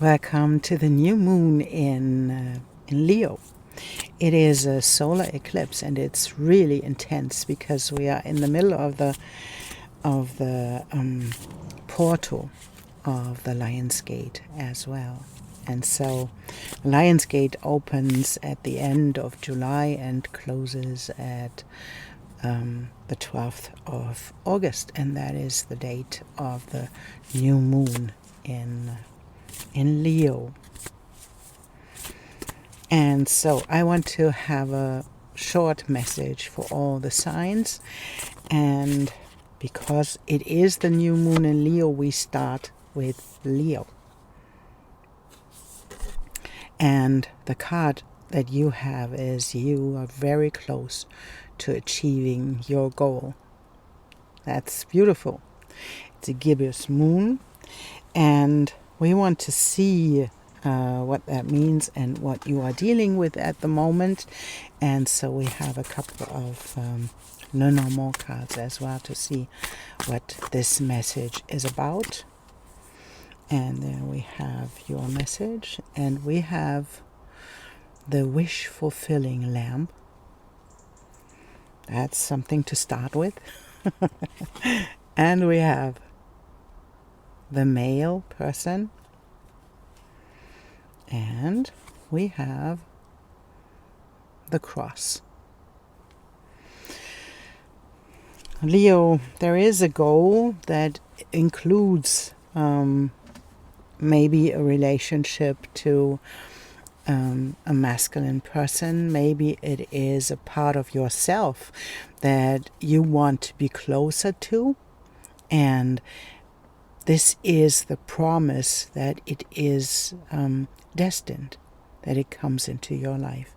Welcome to the new moon in Leo. It is a solar eclipse, and it's really intense because we are in the middle of the portal of the Lion's Gate as well. And so Lion's Gate opens at the end of July and closes at the 12th of August, and that is the date of the new moon in Leo. And so I want to have a short message for all the signs, and because it is the new moon in Leo, we start with Leo. And the card that you have is you are very close to achieving your goal. That's beautiful. It's a gibbous moon, and we want to see what that means and what you are dealing with at the moment. And so we have a couple of Lenormand cards as well to see what this message is about. And then we have your message, and we have the wish fulfilling lamp. That's something to start with. And we have the male person, and we have the cross. Leo, there is a goal that includes maybe a relationship to a masculine person. Maybe it is a part of yourself that you want to be closer to, and this is the promise that it is destined, that it comes into your life.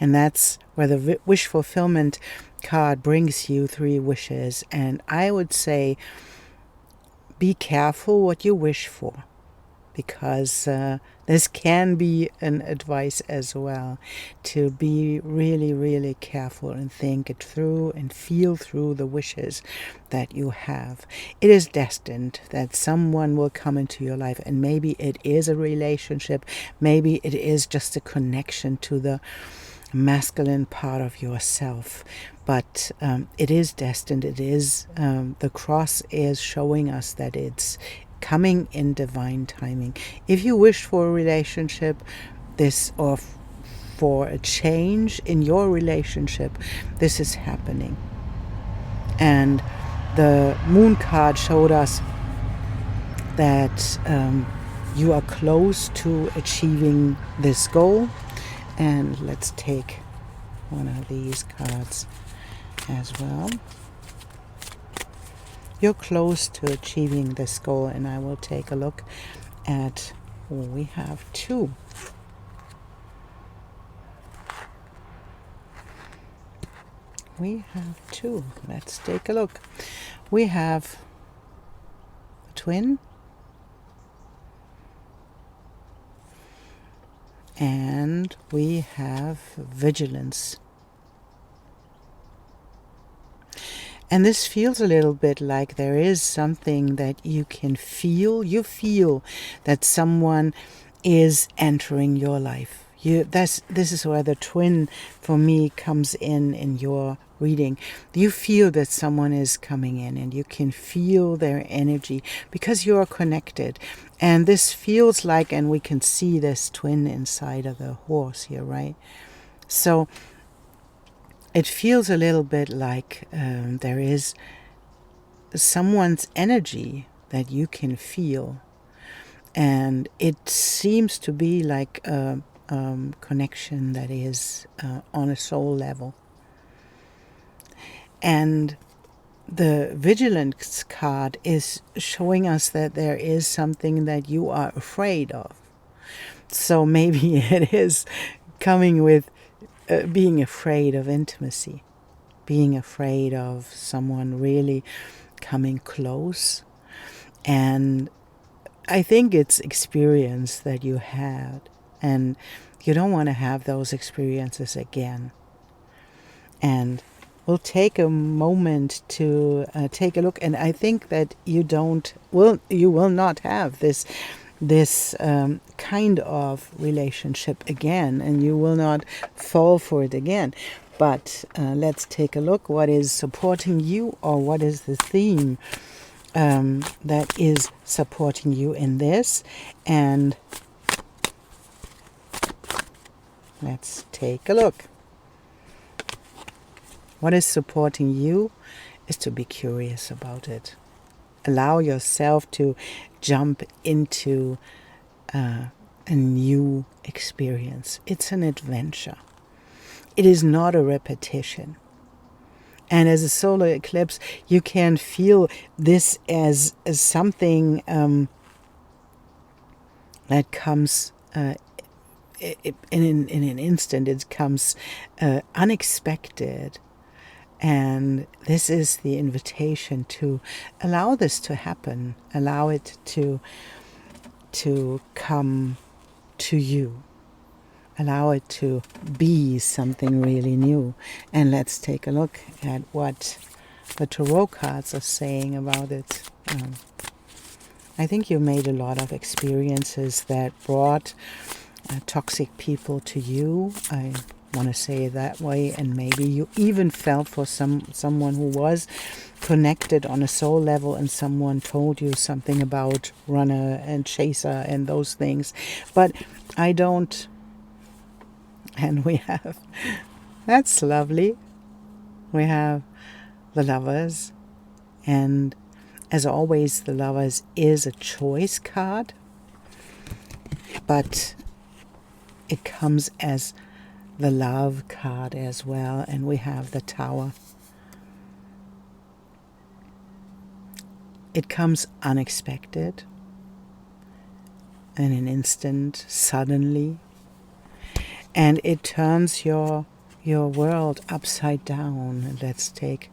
And that's where the wish fulfillment card brings you 3 wishes. And I would say be careful what you wish for, because this can be an advice as well, to be really, really careful and think it through and feel through the wishes that you have. It is destined that someone will come into your life, and maybe it is a relationship, maybe it is just a connection to the masculine part of yourself, but it is destined. It is the cross is showing us that it's coming in divine timing. If you wish for a relationship, this, or for a change in your relationship, this is happening. And the moon card showed us that you are close to achieving this goal. And let's take one of these cards as well. You're close to achieving this goal, and I will take a look at, we have 2. We have 2. Let's take a look. We have a twin, and we have vigilance. And this feels a little bit like there is something that you can feel. You feel that someone is entering your life. This is where the twin for me comes in your reading. You feel that someone is coming in, and you can feel their energy because you are connected. And this feels like, and we can see this twin inside of the horse here, right? So it feels a little bit like there is someone's energy that you can feel. And it seems to be like a connection that is on a soul level. And the vigilance card is showing us that there is something that you are afraid of. So maybe it is coming with being afraid of intimacy, being afraid of someone really coming close. And I think it's experience that you had, and you don't want to have those experiences again. And we'll take a moment to take a look, and I think that you will not have this kind of relationship again, and you will not fall for it again. But let's take a look. What is supporting you, or what is the theme that is supporting you in this? And let's take a look. What is supporting you is to be curious about it. Allow yourself to jump into a new experience. It's an adventure. It is not a repetition. And as a solar eclipse, you can feel this as something that comes in an instant. It comes unexpected. And this is the invitation to allow this to happen. Allow it to come to you. Allow it to be something really new. And let's take a look at what the tarot cards are saying about it. I think you made a lot of experiences that brought toxic people to you. I want to say it that way. And maybe you even felt for someone who was connected on a soul level, and someone told you something about runner and chaser and those things. But I don't. And we have, that's lovely. We have the Lovers. And as always, the Lovers is a choice card. But it comes as the Love card as well. And we have the Tower. It comes unexpected. In an instant, suddenly. And it turns your world upside down. Let's take.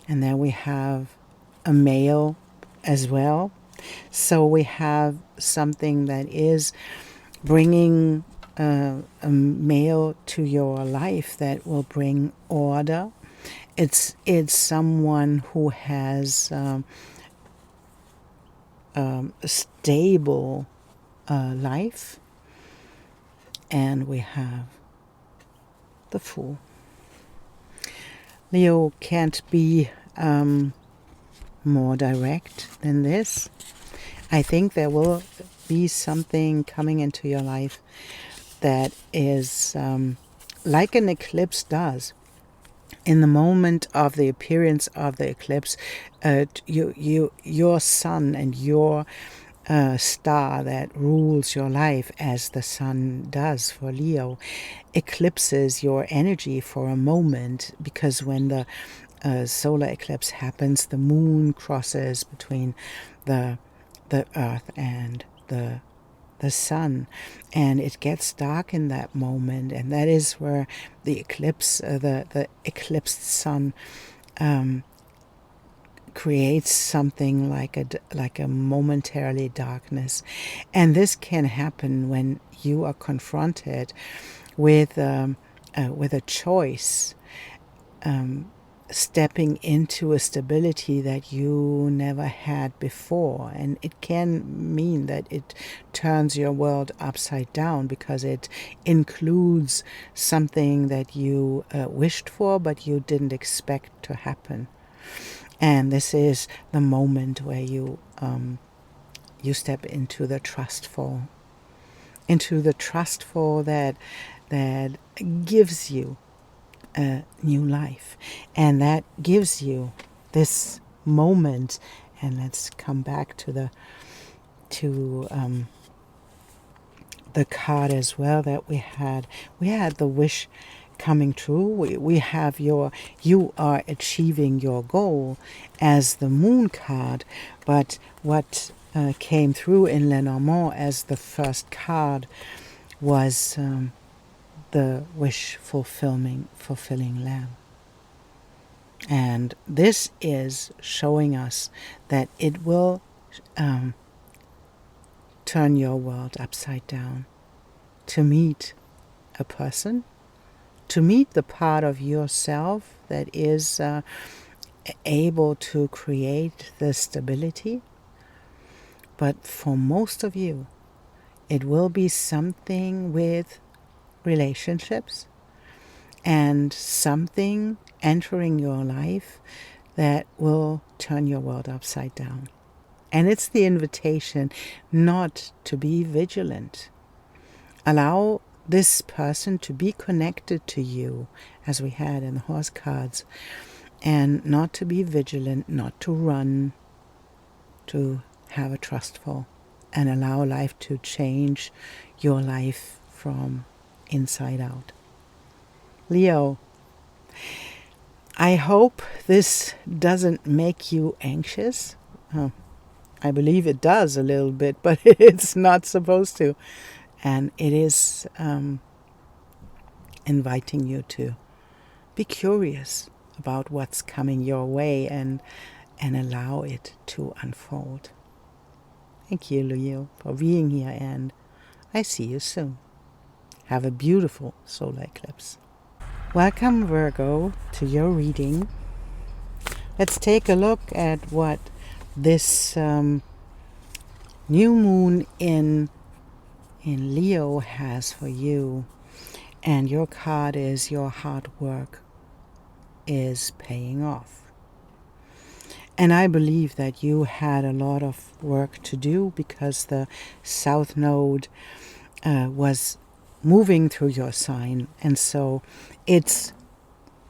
And then we have a male as well. So we have something that is bringing a male to your life that will bring order. It's someone who has a stable life. And we have the Fool. Leo can't be more direct than this. I think there will be something coming into your life that is like an eclipse does. In the moment of the appearance of the eclipse, your sun and your star that rules your life, as the sun does for Leo, eclipses your energy for a moment, because when the solar eclipse happens, the moon crosses between the earth and the sun, and it gets dark in that moment, and that is where the eclipse, the eclipsed sun, creates something like a momentarily darkness. And this can happen when you are confronted with a choice, stepping into a stability that you never had before. And it can mean that it turns your world upside down, because it includes something that you wished for but you didn't expect to happen. And this is the moment where you step into the trustful, that gives you a new life, and that gives you this moment. And let's come back to the card as well that we had. We had the wish coming true. We have you are achieving your goal as the Moon card. But what came through in Lenormand as the first card was the wish fulfilling lamb. And this is showing us that it will turn your world upside down, to meet a person, to meet the part of yourself that is able to create the stability. But for most of you, It will be something with relationships and something entering your life that will turn your world upside down. And it's the invitation not to be vigilant. Allow this person to be connected to you, as we had in the horse cards, and not to be vigilant, not to run, to have a trustful, and allow life to change your life from inside out. Leo, I hope this doesn't make you anxious. I believe it does a little bit, but it's not supposed to. And it is inviting you to be curious about what's coming your way and allow it to unfold. Thank you, Leo, for being here, and I see you soon. Have a beautiful solar eclipse. Welcome, Virgo, to your reading. Let's take a look at what this new moon in Leo has for you. And your card is your hard work is paying off. And I believe that you had a lot of work to do because the South Node was moving through your sign. And so it's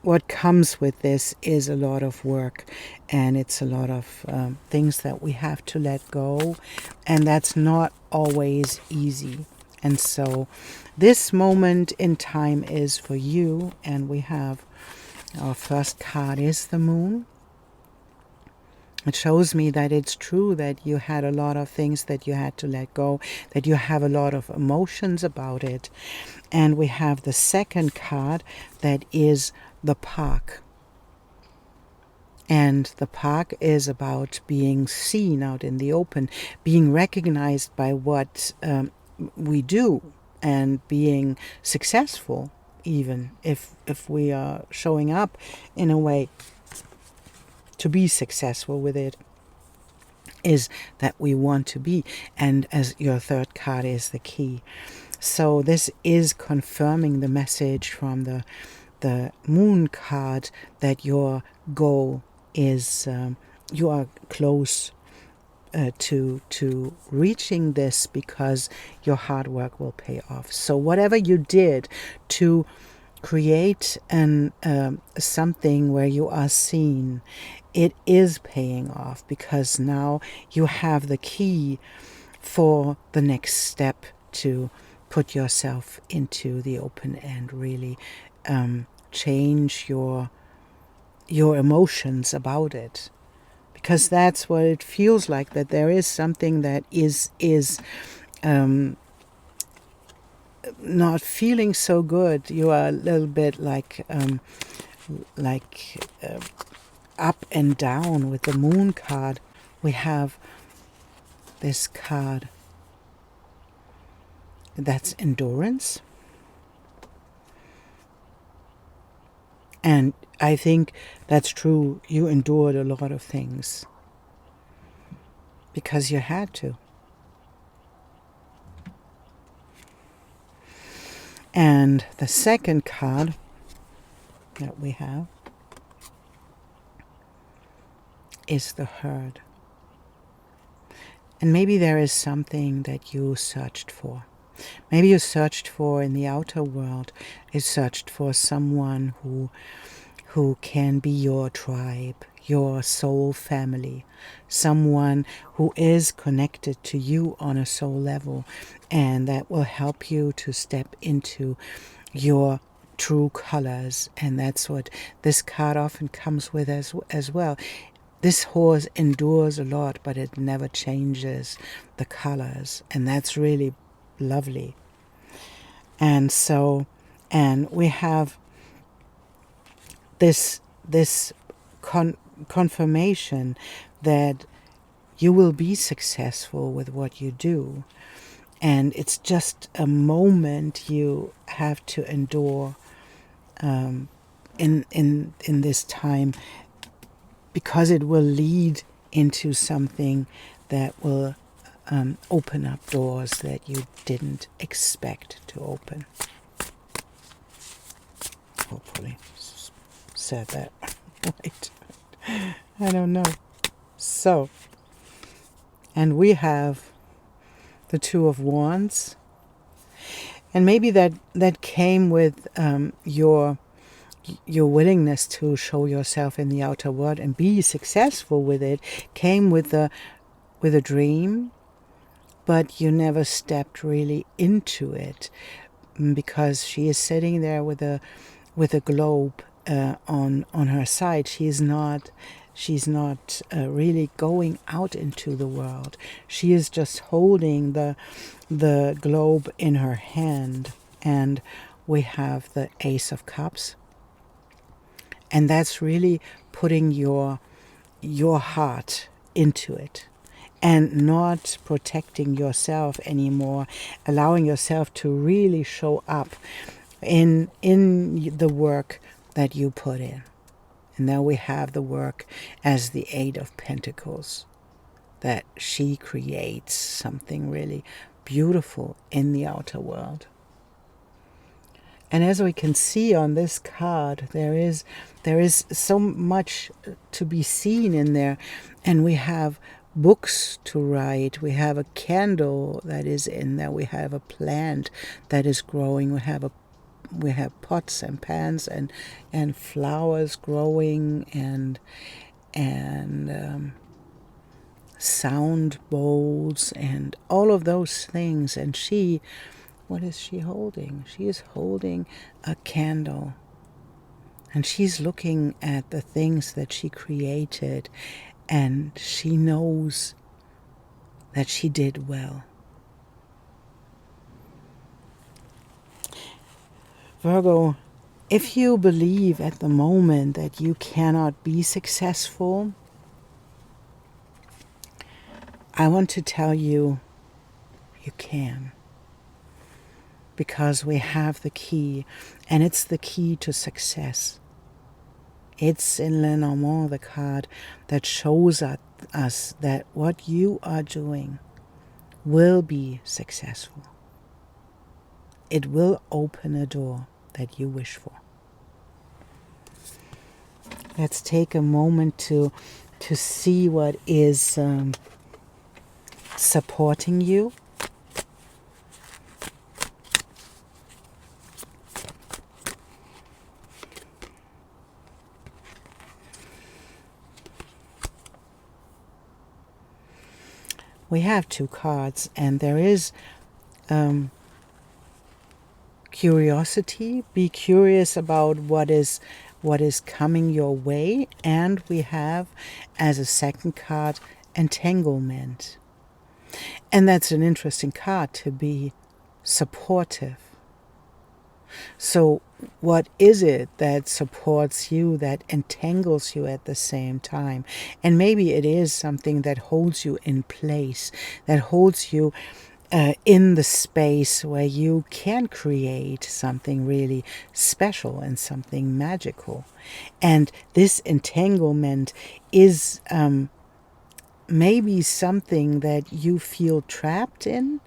what comes with this is a lot of work, and it's a lot of things that we have to let go, and that's not always easy. And so this moment in time is for you, and we have our first card is the moon. It shows me that it's true that you had a lot of things that you had to let go, that you have a lot of emotions about it. And we have the second card that is the park. And the park is about being seen out in the open, being recognized by what we do, and being successful, even if we are showing up in a way to be successful with it, is that we want to be. And as your third card is the key. So this is confirming the message from the moon card that your goal is, you are close to reaching this because your hard work will pay off. So whatever you did to create something where you are seen, it is paying off, because now you have the key for the next step to put yourself into the open and really change your emotions about it, because that's what it feels like, that there is something that is not feeling so good. You are a little bit like up and down with the moon card. We have this card that's endurance. And I think that's true. You endured a lot of things because you had to. And the second card that we have is the herd. And maybe there is something that you searched for. Maybe you searched for in the outer world. You searched for someone who can be your tribe, your soul family, someone who is connected to you on a soul level, and that will help you to step into your true colors. And that's what this card often comes with as well. This horse endures a lot, but it never changes the colors, and that's really lovely. And so, and we have this confirmation that you will be successful with what you do, and it's just a moment you have to endure in this time, because it will lead into something that will open up doors that you didn't expect to open. Hopefully said that right. I don't know. So, and we have the Two of Wands. And maybe that came with your willingness to show yourself in the outer world and be successful with it, came with a dream, but you never stepped really into it, because she is sitting there with a globe on her side. She's not really going out into the world. She is just holding the globe in her hand, and we have the Ace of Cups, and that's really putting your heart into it and not protecting yourself anymore, allowing yourself to really show up in the work that you put in. And then we have the work as the Eight of Pentacles, that she creates something really beautiful in the outer world. And as we can see on this card, there is so much to be seen in there. And we have books to write, we have a candle that is in there, we have a plant that is growing, we have pots and pans and flowers growing, and sound bowls and all of those things. And what is she holding? She is holding a candle, and she's looking at the things that she created, and she knows that she did well. Virgo, if you believe at the moment that you cannot be successful, I want to tell you, you can. Because we have the key, and it's the key to success. It's in Lenormand, the card that shows us that what you are doing will be successful. It will open a door that you wish for. Let's take a moment to see what is supporting you. We have two cards, and there is curiosity. Be curious about what is coming your way. And we have, as a second card, entanglement. And that's an interesting card, to be supportive. So what is it that supports you, that entangles you at the same time? And maybe it is something that holds you in place, that holds you in the space where you can create something really special and something magical. And this entanglement is maybe something that you feel trapped in,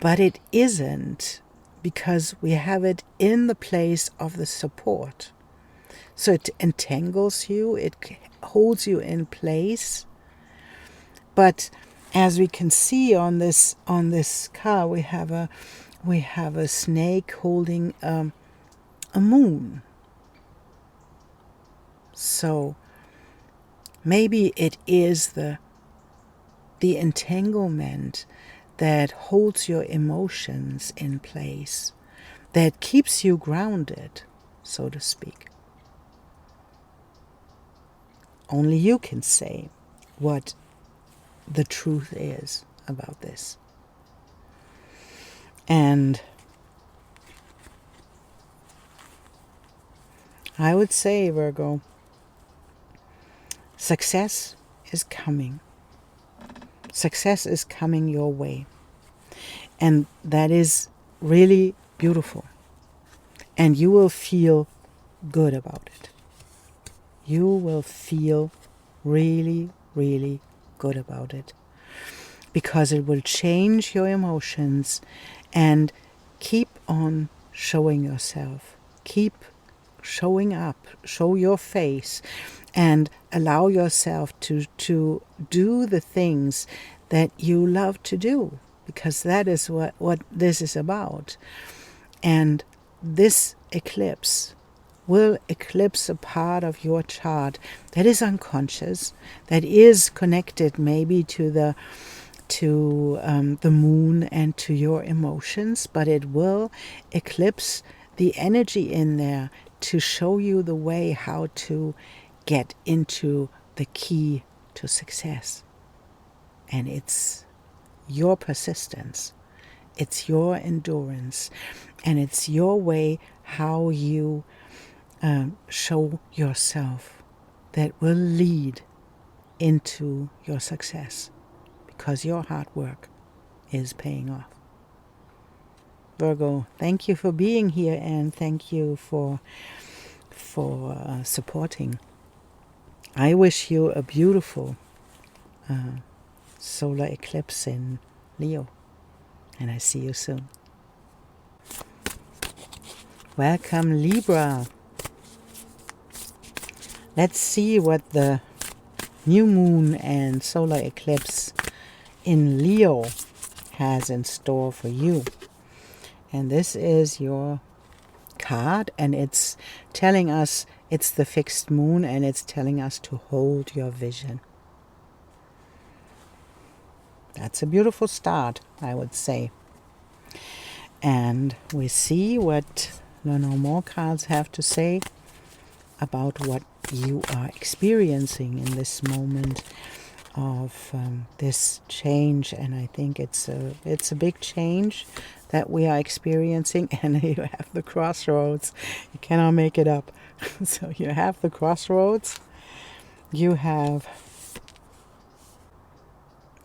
but it isn't, because we have it in the place of the support. So it entangles you, it holds you in place. But as we can see on this card, we have a snake holding a moon. So maybe it is the entanglement that holds your emotions in place, that keeps you grounded, so to speak. Only you can say what the truth is about this. And I would say, Virgo, success is coming. Success is coming your way. And that is really beautiful. And you will feel good about it. You will feel really, really good about it. because it will change your emotions. And keep on showing yourself. Keep showing up. Show your face. And allow yourself to do the things that you love to do. Because that is what this is about. And this eclipse will eclipse a part of your chart that is unconscious, that is connected maybe to the moon and to your emotions, but it will eclipse the energy in there to show you the way how to get into the key to success. And it's your persistence, it's your endurance, and it's your way how you show yourself that will lead into your success, because your hard work is paying off. Virgo, thank you for being here, and thank you for supporting. I wish you a beautiful solar eclipse in Leo, and I see you soon. Welcome, Libra. Let's see what the new moon and solar eclipse in Leo has in store for you. And this is your card, and it's telling us it's the fixed moon, and it's telling us to hold your vision. That's a beautiful start, I would say. And we see what the normal cards have to say about what you are experiencing in this moment of this change. And I think it's a big change that we are experiencing. And you have the crossroads. You cannot make it up. So you have the crossroads. You have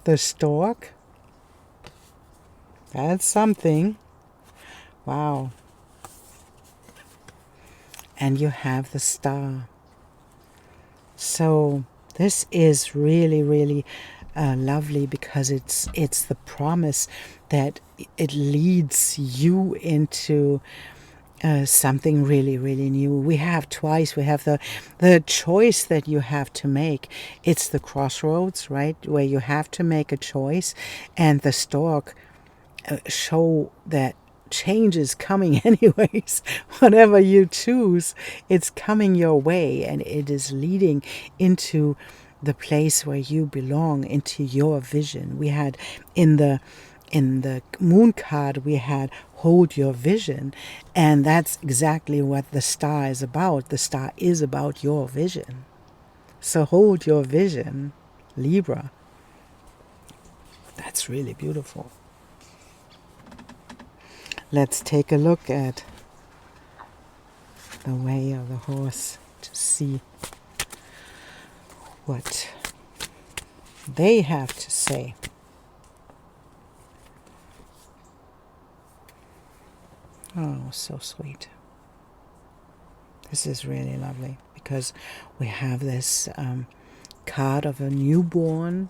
the stork. That's something. Wow. And you have the star. So this is really, really lovely, because it's the promise that it leads you into something really, really new. We have twice. We have the choice that you have to make. It's the crossroads, right, where you have to make a choice, and the stork show that change is coming anyways. Whatever you choose, it's coming your way, and it is leading into the place where you belong, into your vision. We had in the moon card, we had hold your vision, and that's exactly what the star is about. The star is about your vision. So hold your vision, Libra. That's really beautiful. Let's take a look at the way of the horse to see what they have to say. Oh, so sweet. This is really lovely, because we have this card of a newborn,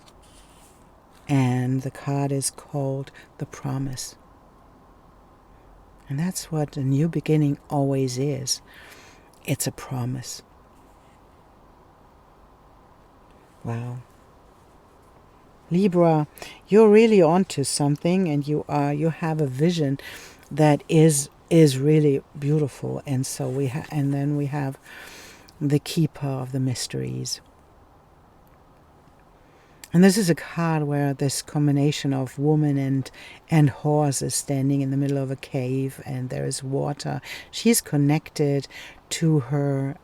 and the card is called the promise. And that's what a new beginning always is. It's a promise. Wow. Libra, you're really onto something, and you have a vision that is really beautiful. And so then we have the keeper of the mysteries. And this is a card where this combination of woman and horse is standing in the middle of a cave, and there is water. She's connected to her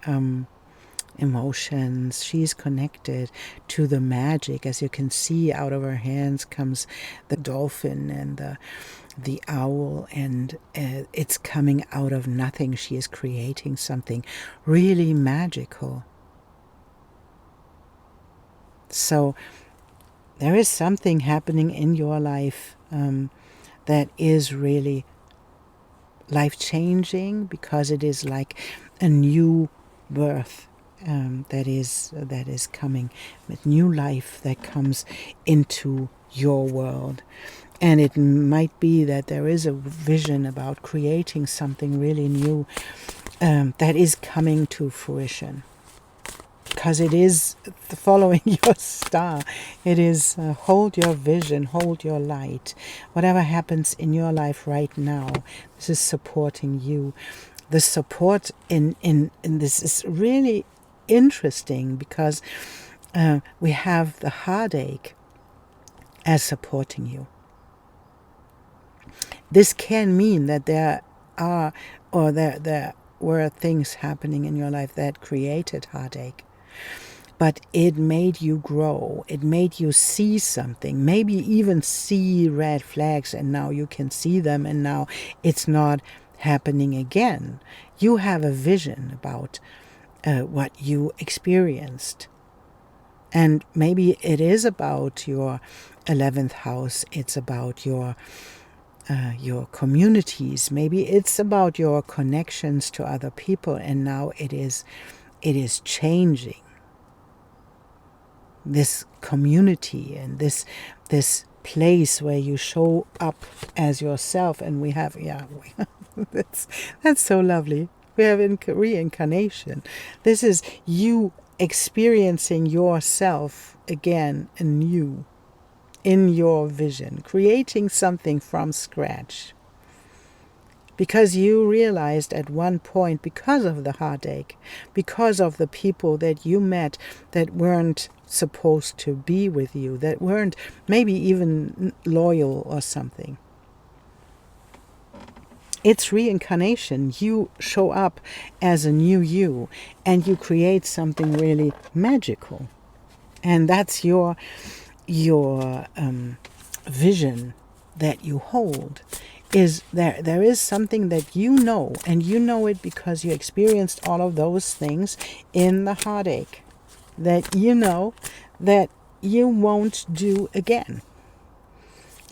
emotions. She's connected to the magic. As you can see, out of her hands comes the dolphin and the owl, and it's coming out of nothing. She is creating something really magical. So there is something happening in your life that is really life-changing, because it is like a new birth that is coming, with new life that comes into your world. And it might be that there is a vision about creating something really new that is coming to fruition, because it is following your star. It is hold your vision, hold your light. Whatever happens in your life right now, this is supporting you. The support in this is really interesting, because we have the heartache as supporting you. This can mean that there were things happening in your life that created heartache, but it made you grow. It made you see something, maybe even see red flags, and now you can see them, and now it's not happening again. You have a vision about what you experienced. And maybe it is about your 11th house. It's about your communities. Maybe it's about your connections to other people, and now it is changing. This community and this place where you show up as yourself, and we have that's so lovely. We have reincarnation. This is you experiencing yourself again anew in your vision, creating something from scratch. Because you realized at one point, because of the heartache, because of the people that you met that weren't supposed to be with you, that weren't maybe even loyal or something. It's reincarnation. You show up as a new you, and you create something really magical. And that's your vision that you hold. Is there is something that you know, and you know it because you experienced all of those things in the heartache, that you know that you won't do again.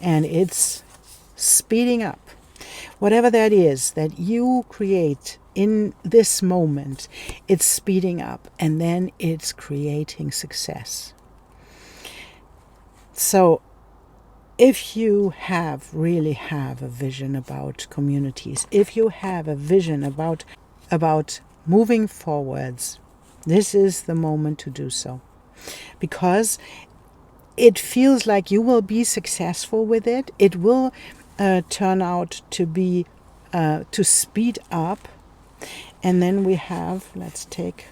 And it's speeding up. Whatever that is that you create in this moment, it's speeding up, and then it's creating success. So if you really have a vision about communities, if you have a vision about moving forwards, this is the moment to do so. Because it feels like you will be successful with it. It will turn out to be, to speed up. And then we have, let's take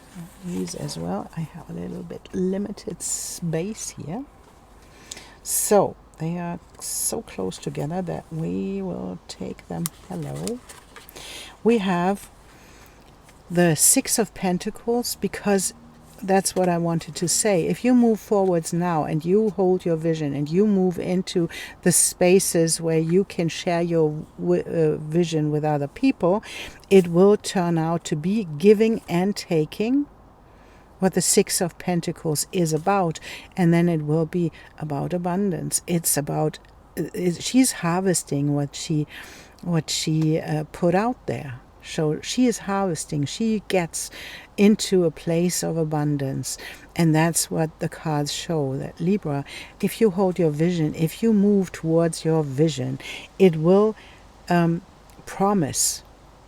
these as well. I have a little bit limited space here. So they are so close together that we will take them. Hello. We have the Six of Pentacles, because that's what I wanted to say. If you move forwards now and you hold your vision and you move into the spaces where you can share your vision with other people, it will turn out to be giving and taking, what the Six of Pentacles is about. And then it will be about abundance. It's about, she's harvesting what she put out there. So she is harvesting. She gets into a place of abundance. And that's what the cards show, that Libra, if you hold your vision, if you move towards your vision, it will promise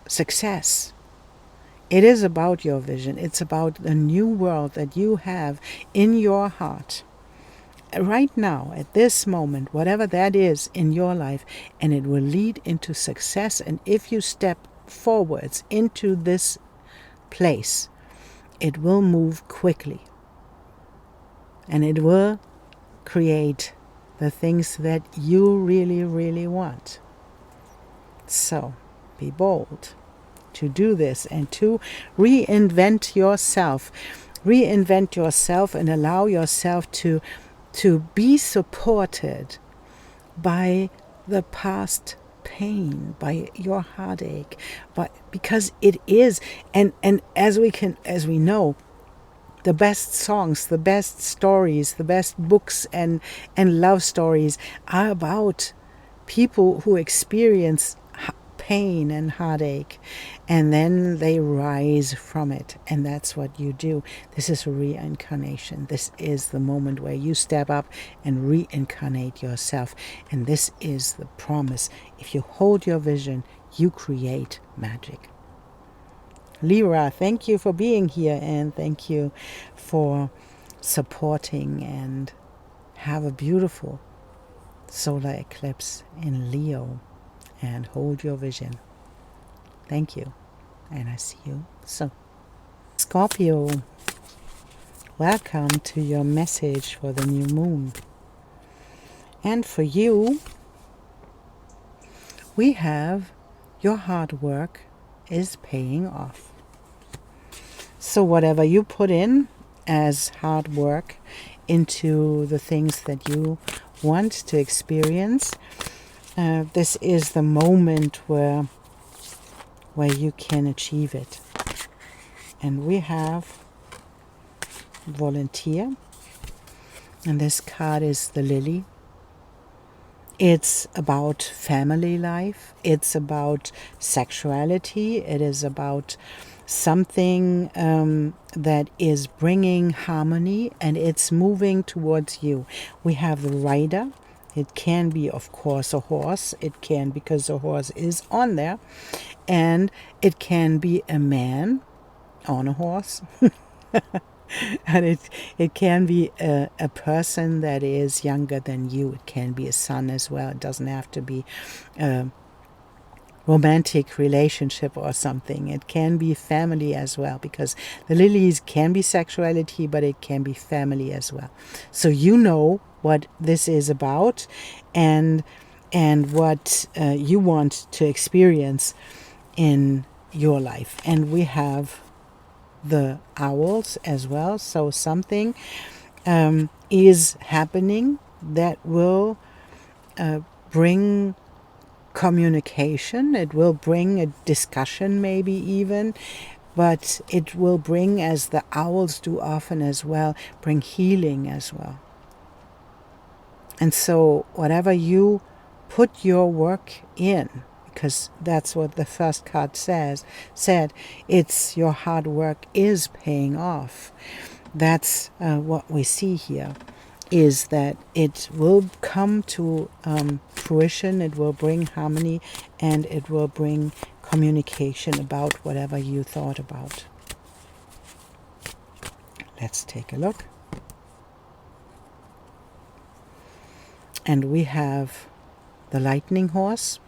success. It is about your vision. It's about the new world that you have in your heart right now, at this moment, whatever that is in your life, and it will lead into success. And if you step forwards into this place, it will move quickly, and it will create the things that you really, really want. So be bold to do this and to reinvent yourself and allow yourself to be supported by the past pain, by your heartache, but because it is, and as we know, the best songs, the best stories, the best books and love stories are about people who experience pain and heartache, and then they rise from it. And that's what you do. This is a reincarnation. This is the moment where you step up and reincarnate yourself. And this is the promise. If you hold your vision, you create magic. Libra, thank you for being here, and thank you for supporting, and have a beautiful solar eclipse in Leo, and hold your vision. Thank you, and I see you soon. Scorpio, welcome to your message for the new moon. And for you, we have your hard work is paying off. So whatever you put in as hard work into the things that you want to experience, this is the moment where you can achieve it. And we have volunteer, and this card is the lily. It's about family life. It's about sexuality. It is about something that is bringing harmony, and it's moving towards you. We have the rider. It can be, of course, a horse. It can, because the horse is on there. And it can be a man on a horse. And it can be a person that is younger than you. It can be a son as well. It doesn't have to be a romantic relationship or something. It can be family as well, because the lilies can be sexuality, but it can be family as well. So you know what this is about, and what you want to experience in your life. And we have the owls as well. So something is happening that will bring communication. It will bring a discussion, maybe even, but it will bring, as the owls do often as well, bring healing as well. And so whatever you put your work in, because that's what the first card said, it's your hard work is paying off. That's what we see here, is that it will come to fruition. It will bring harmony, and it will bring communication about whatever you thought about. Let's take a look. And we have the lightning horse.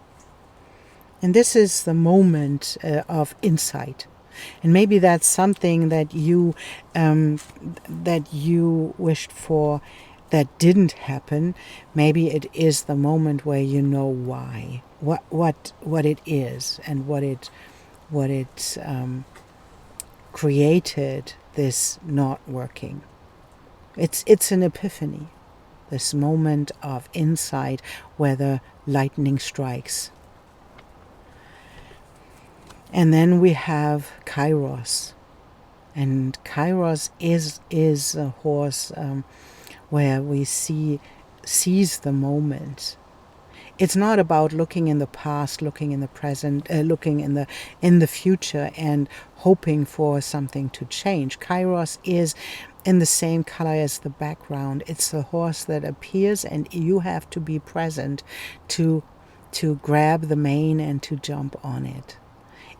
And this is the moment of insight. And maybe that's something that you wished for that didn't happen. Maybe it is the moment where you know why, what it is, and what it created this not working. It's an epiphany, this moment of insight where the lightning strikes. And then we have Kairos. And Kairos is a horse where we seize the moment. It's not about looking in the past, looking in the present, looking in the future and hoping for something to change. Kairos is in the same color as the background. It's the horse that appears, and you have to be present to grab the mane and to jump on it.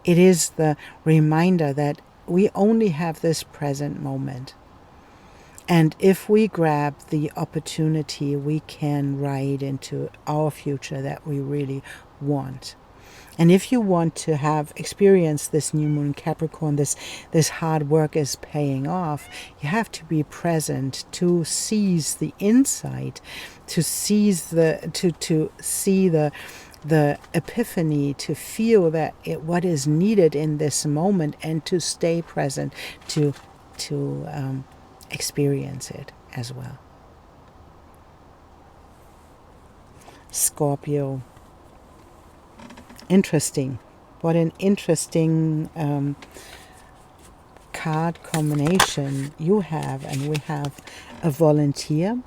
It is the reminder that we only have this present moment. And if we grab the opportunity, we can ride into our future that we really want. And if you want to have experienced this new moon Capricorn, this hard work is paying off, you have to be present to seize the insight, to seize to see the epiphany, to feel that what is needed in this moment, and to stay present to experience it as well. Scorpio. Interesting. What an interesting card combination you have. And we have a volunteer.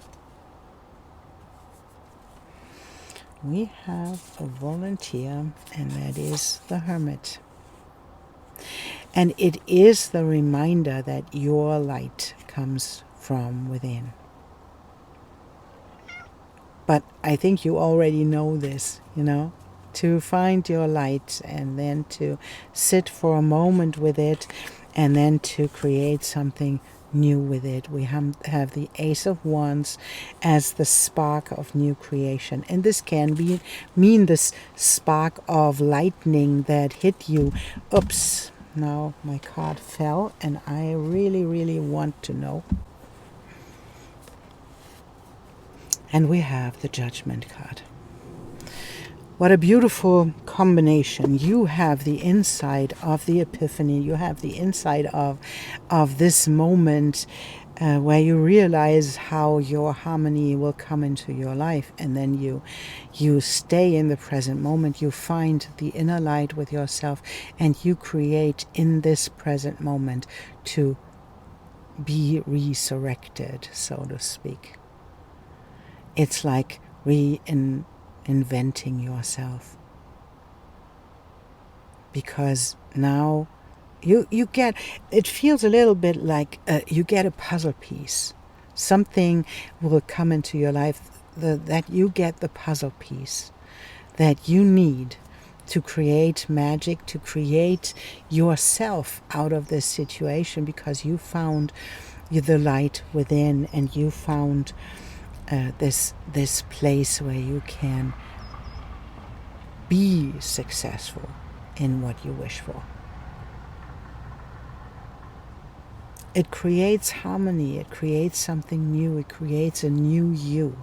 we have a volunteer, and that is the Hermit. And it is the reminder that your light comes from within. But I think you already know this, to find your light and then to sit for a moment with it and then to create something new with it. We have the Ace of Wands as the spark of new creation. And this can mean this spark of lightning that hit you. Oops, now my card fell and I really, really want to know. And we have the Judgment card. What a beautiful combination. You have the insight of the epiphany. You have the insight of this moment where you realize how your harmony will come into your life. And then you stay in the present moment. You find the inner light with yourself and you create in this present moment to be resurrected, so to speak. It's like inventing yourself, because now you get, it feels a little bit like you get a puzzle piece. Something will come into your life that you get the puzzle piece that you need to create magic, to create yourself out of this situation, because you found the light within and you found this place where you can be successful in what you wish for. It creates harmony, it creates something new, it creates a new you.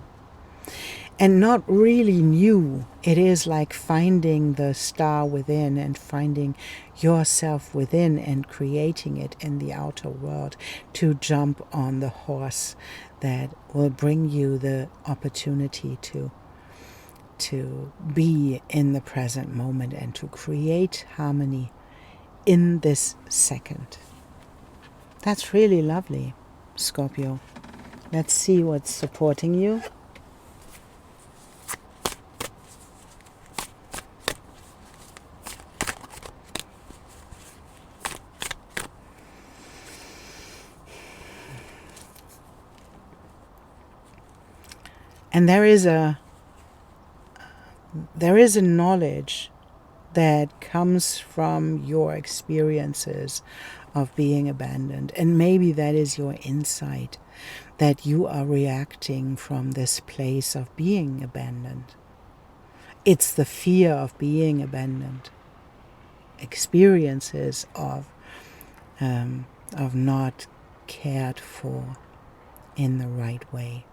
And not really new, it is like finding the star within and finding yourself within and creating it in the outer world to jump on the horse that will bring you the opportunity to be in the present moment and to create harmony in this second. That's really lovely, Scorpio. Let's see what's supporting you. And there is a knowledge that comes from your experiences of being abandoned. And maybe that is your insight, that you are reacting from this place of being abandoned. It's the fear of being abandoned, experiences of not cared for in the right way.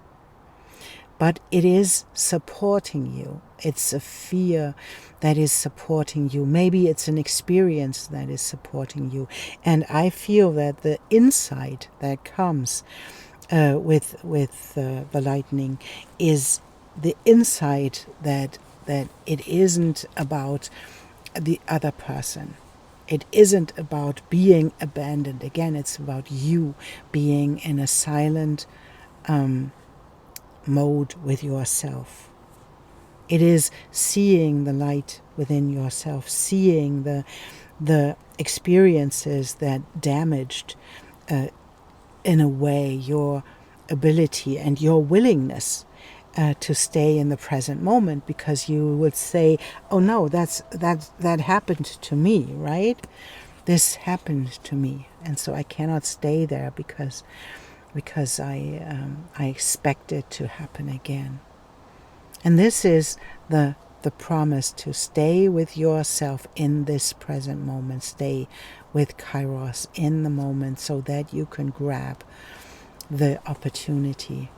But it is supporting you. It's a fear that is supporting you. Maybe it's an experience that is supporting you. And I feel that the insight that comes with the lightning is the insight that it isn't about the other person. It isn't about being abandoned. Again, it's about you being in a silent mode with yourself. It is seeing the light within yourself, seeing the experiences that damaged in a way your ability and your willingness to stay in the present moment, because you would say, oh no, that happened to me, right? This happened to me, and so I cannot stay there because I expect it to happen again. And this is the promise to stay with yourself in this present moment, stay with Kairos in the moment, so that you can grab the opportunity.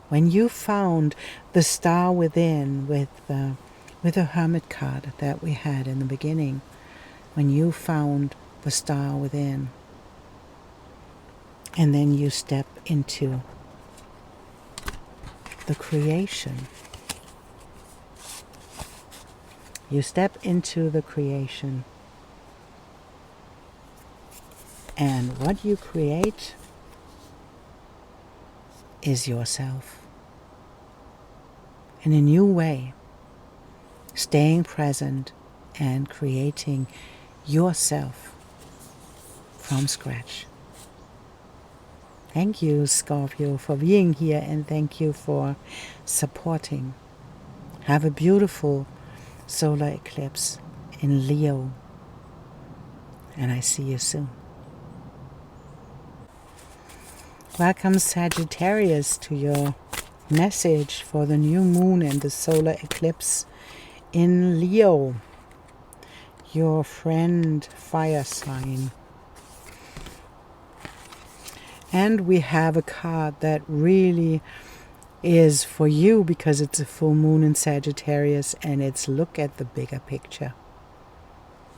When you found the star within with the Hermit card that we had in the beginning, when you found the star within, and then you step into the creation. You step into the creation. And what you create is yourself in a new way. staying present and creating yourself from scratch. Thank you, Scorpio, for being here, and thank you for supporting. Have a beautiful solar eclipse in Leo, and I see you soon. Welcome, Sagittarius, to your message for the new moon and the solar eclipse in Leo, your friend fire sign. And we have a card that really is for you because it's a full moon in Sagittarius, and it's look at the bigger picture.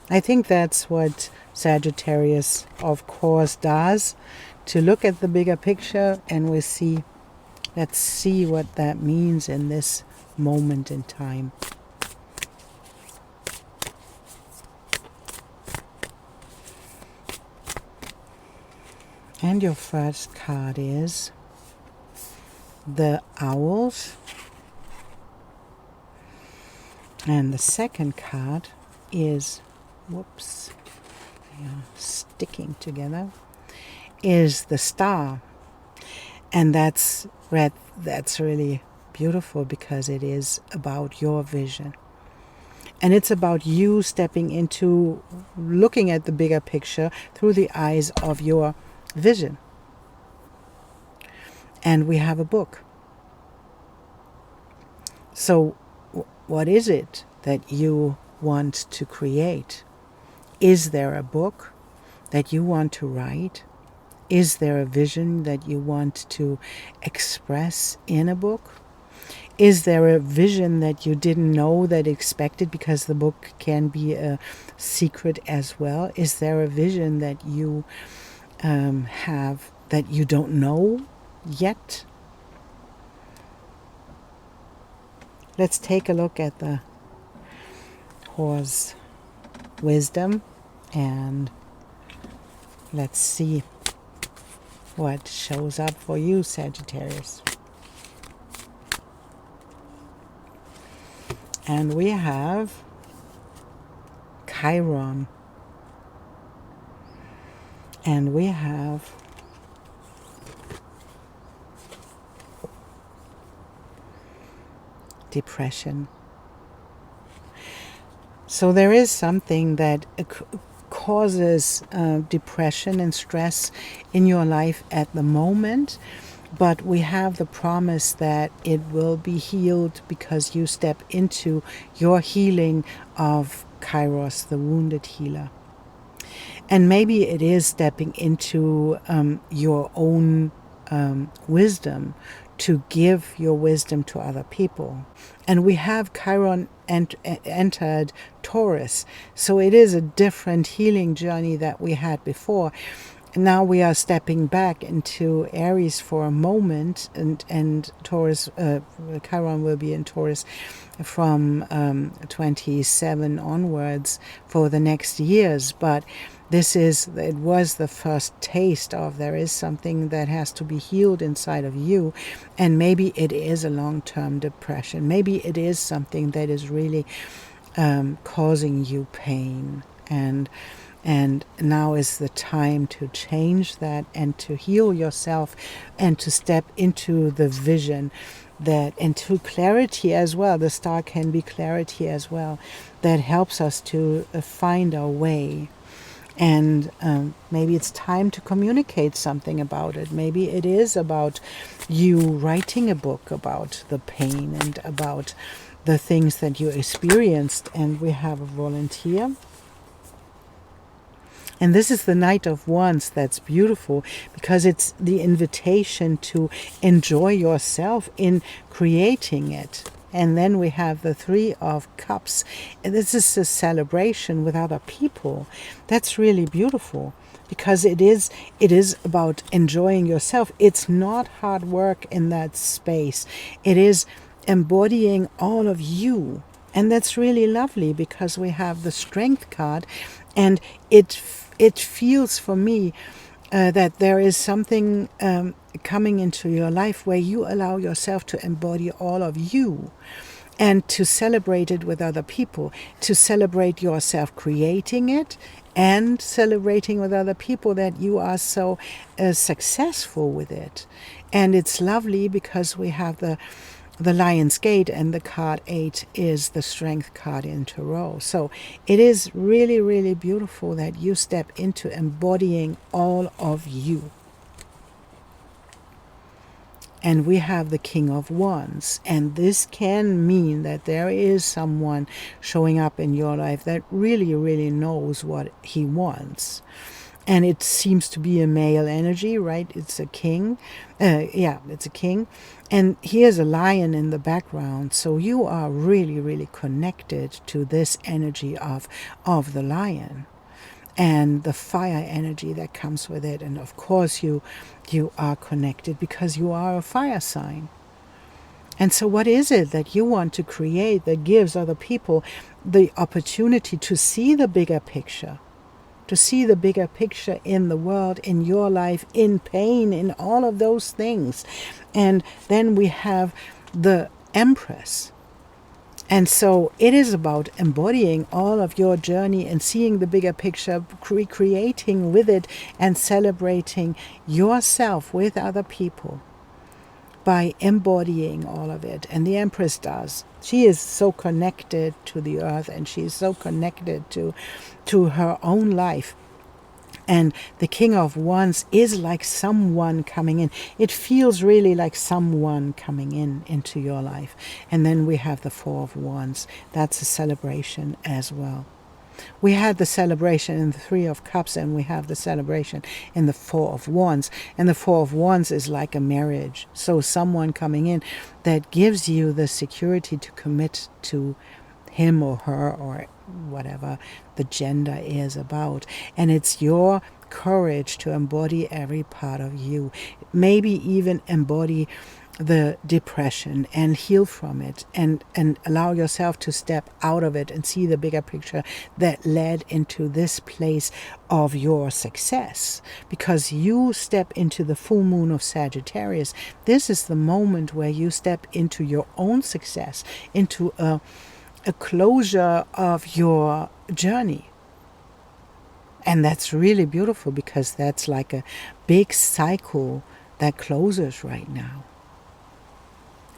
I think that's what Sagittarius, of course, does, to look at the bigger picture, and let's see what that means in this moment in time. And your first card is the Owls. And the second card is, whoops, they are sticking together, is the Star. And that's really beautiful because it is about your vision. And it's about you stepping into looking at the bigger picture through the eyes of your vision. And we have a book. So what is it that you want to create? Is there a book that you want to write? Is there a vision that you want to express in a book? Is there a vision that you didn't know that expected, because the book can be a secret as well? Is there a vision that you have that you don't know yet? Let's take a look at the horse wisdom, and let's see what shows up for you, Sagittarius. And we have Chiron. And we have depression. So there is something that causes depression and stress in your life at the moment, but we have the promise that it will be healed because you step into your healing of Kairos, the wounded healer. And maybe it is stepping into your own wisdom, to give your wisdom to other people. And we have Chiron entered Taurus. So it is a different healing journey that we had before. Now we are stepping back into Aries for a moment, and Taurus, Chiron will be in Taurus from 27 onwards for the next years. But it was the first taste of there is something that has to be healed inside of you, and maybe it is a long-term depression. Maybe it is something that is really causing you pain, and now is the time to change that and to heal yourself and to step into the vision into clarity as well. The star can be clarity as well, that helps us to find our way. And maybe it's time to communicate something about it. Maybe it is about you writing a book about the pain and about the things that you experienced. And we have a volunteer. And this is the Knight of Wands. That's beautiful because it's the invitation to enjoy yourself in creating it. And then we have the Three of Cups. And this is a celebration with other people. That's really beautiful because it is about enjoying yourself. It's not hard work in that space. It is embodying all of you. And that's really lovely because we have the Strength card, and it feels for me that there is something coming into your life where you allow yourself to embody all of you. and to celebrate it with other people, to celebrate yourself creating it and celebrating with other people that you are so successful with it. And it's lovely because we have the Lion's Gate, and the card 8 is the Strength card in Tarot. So it is really, really beautiful that you step into embodying all of you. And we have the King of Wands, and this can mean that there is someone showing up in your life that really, really knows what he wants. And it seems to be a male energy, right? It's a king. Yeah, it's a king. And he has a lion in the background. So you are really, really connected to this energy of the lion and the fire energy that comes with it. And of course you are connected because you are a fire sign. And so what is it that you want to create that gives other people the opportunity to see the bigger picture? To see the bigger picture in the world, in your life, in pain, in all of those things. And then we have the Empress. And so it is about embodying all of your journey and seeing the bigger picture, recreating with it and celebrating yourself with other people by embodying all of it. And the Empress does. She is so connected to the earth, and she is so connected to her own life. And the King of Wands is like someone coming in. It feels really like someone coming into your life. And then we have the Four of Wands. That's a celebration as well. We had the celebration in the Three of Cups, and we have the celebration in the Four of Wands. And the Four of Wands is like a marriage. So someone coming in that gives you the security to commit to him or her or whatever the gender is about. And it's your courage to embody every part of you. Maybe even embody the depression and heal from it, and allow yourself to step out of it and see the bigger picture that led into this place of your success. Because you step into the full moon of Sagittarius. This is the moment where you step into your own success, into a closure of your journey. And that's really beautiful, because that's like a big cycle that closes right now.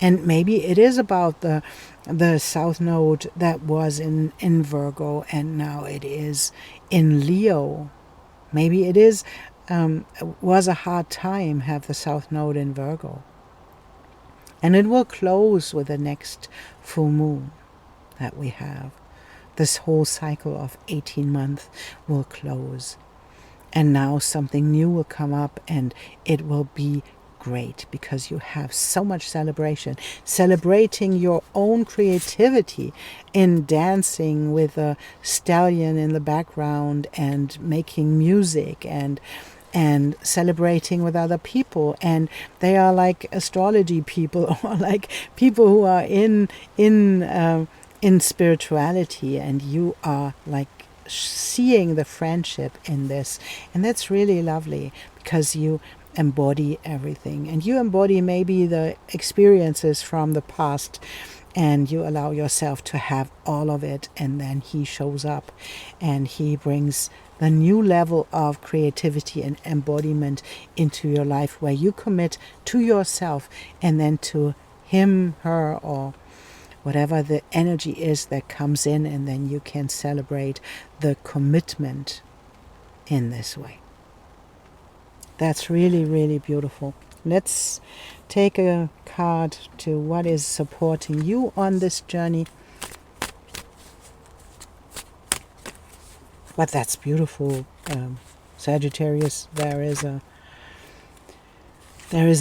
And maybe it is about the South Node that was in Virgo, and now it is in Leo. Maybe it is was a hard time have the South Node in Virgo. And it will close with the next full moon that we have. This whole cycle of 18 months will close. And now something new will come up, and it will be great, because you have so much celebration, celebrating your own creativity in dancing with a stallion in the background and making music and celebrating with other people. And they are like astrology people, or like people who are in spirituality, and you are like seeing the friendship in this. And that's really lovely, because you embody everything, and you embody maybe the experiences from the past, and you allow yourself to have all of it. And then he shows up and he brings the new level of creativity and embodiment into your life, where you commit to yourself and then to him, her, or whatever the energy is that comes in, and then you can celebrate the commitment in this way. That's really, really beautiful. Let's take a card to what is supporting you on this journey. But that's beautiful, Sagittarius. There is a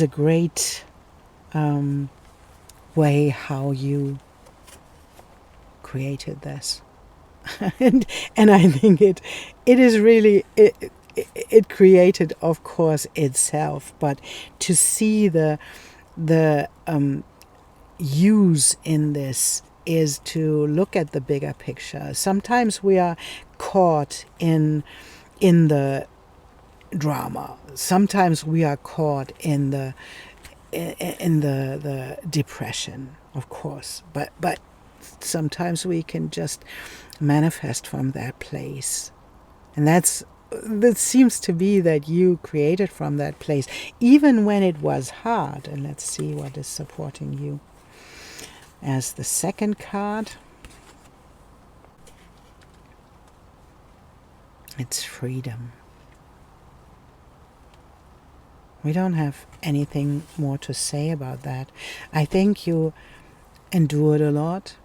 great way how you created this, and I think it is really it created, of course, itself, but to see the use in this is to look at the bigger picture. Sometimes we are caught in the drama. Sometimes we are caught in the depression, of course. But sometimes we can just manifest from that place. And that seems to be that you created from that place, even when it was hard. And let's see what is supporting you. As the second card, it's freedom. We don't have anything more to say about that. I think you endured a lot.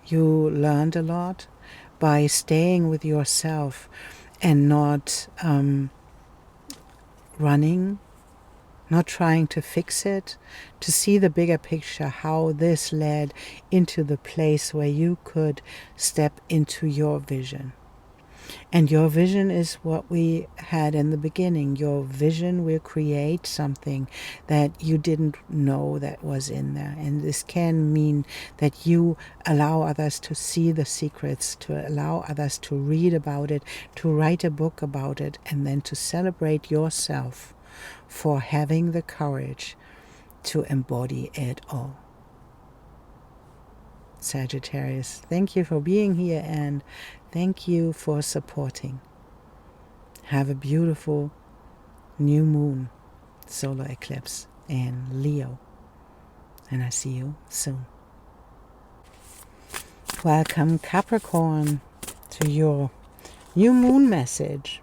You learned a lot by staying with yourself and not running, not trying to fix it, to see the bigger picture, how this led into the place where you could step into your vision. And your vision is what we had in the beginning. Your vision will create something that you didn't know that was in there. And this can mean that you allow others to see the secrets, to allow others to read about it, to write a book about it, and then to celebrate yourself for having the courage to embody it all. Sagittarius, thank you for being here, and thank you for supporting. Have a beautiful new moon, solar eclipse in Leo, and I see you soon. Welcome, Capricorn, to your new moon message.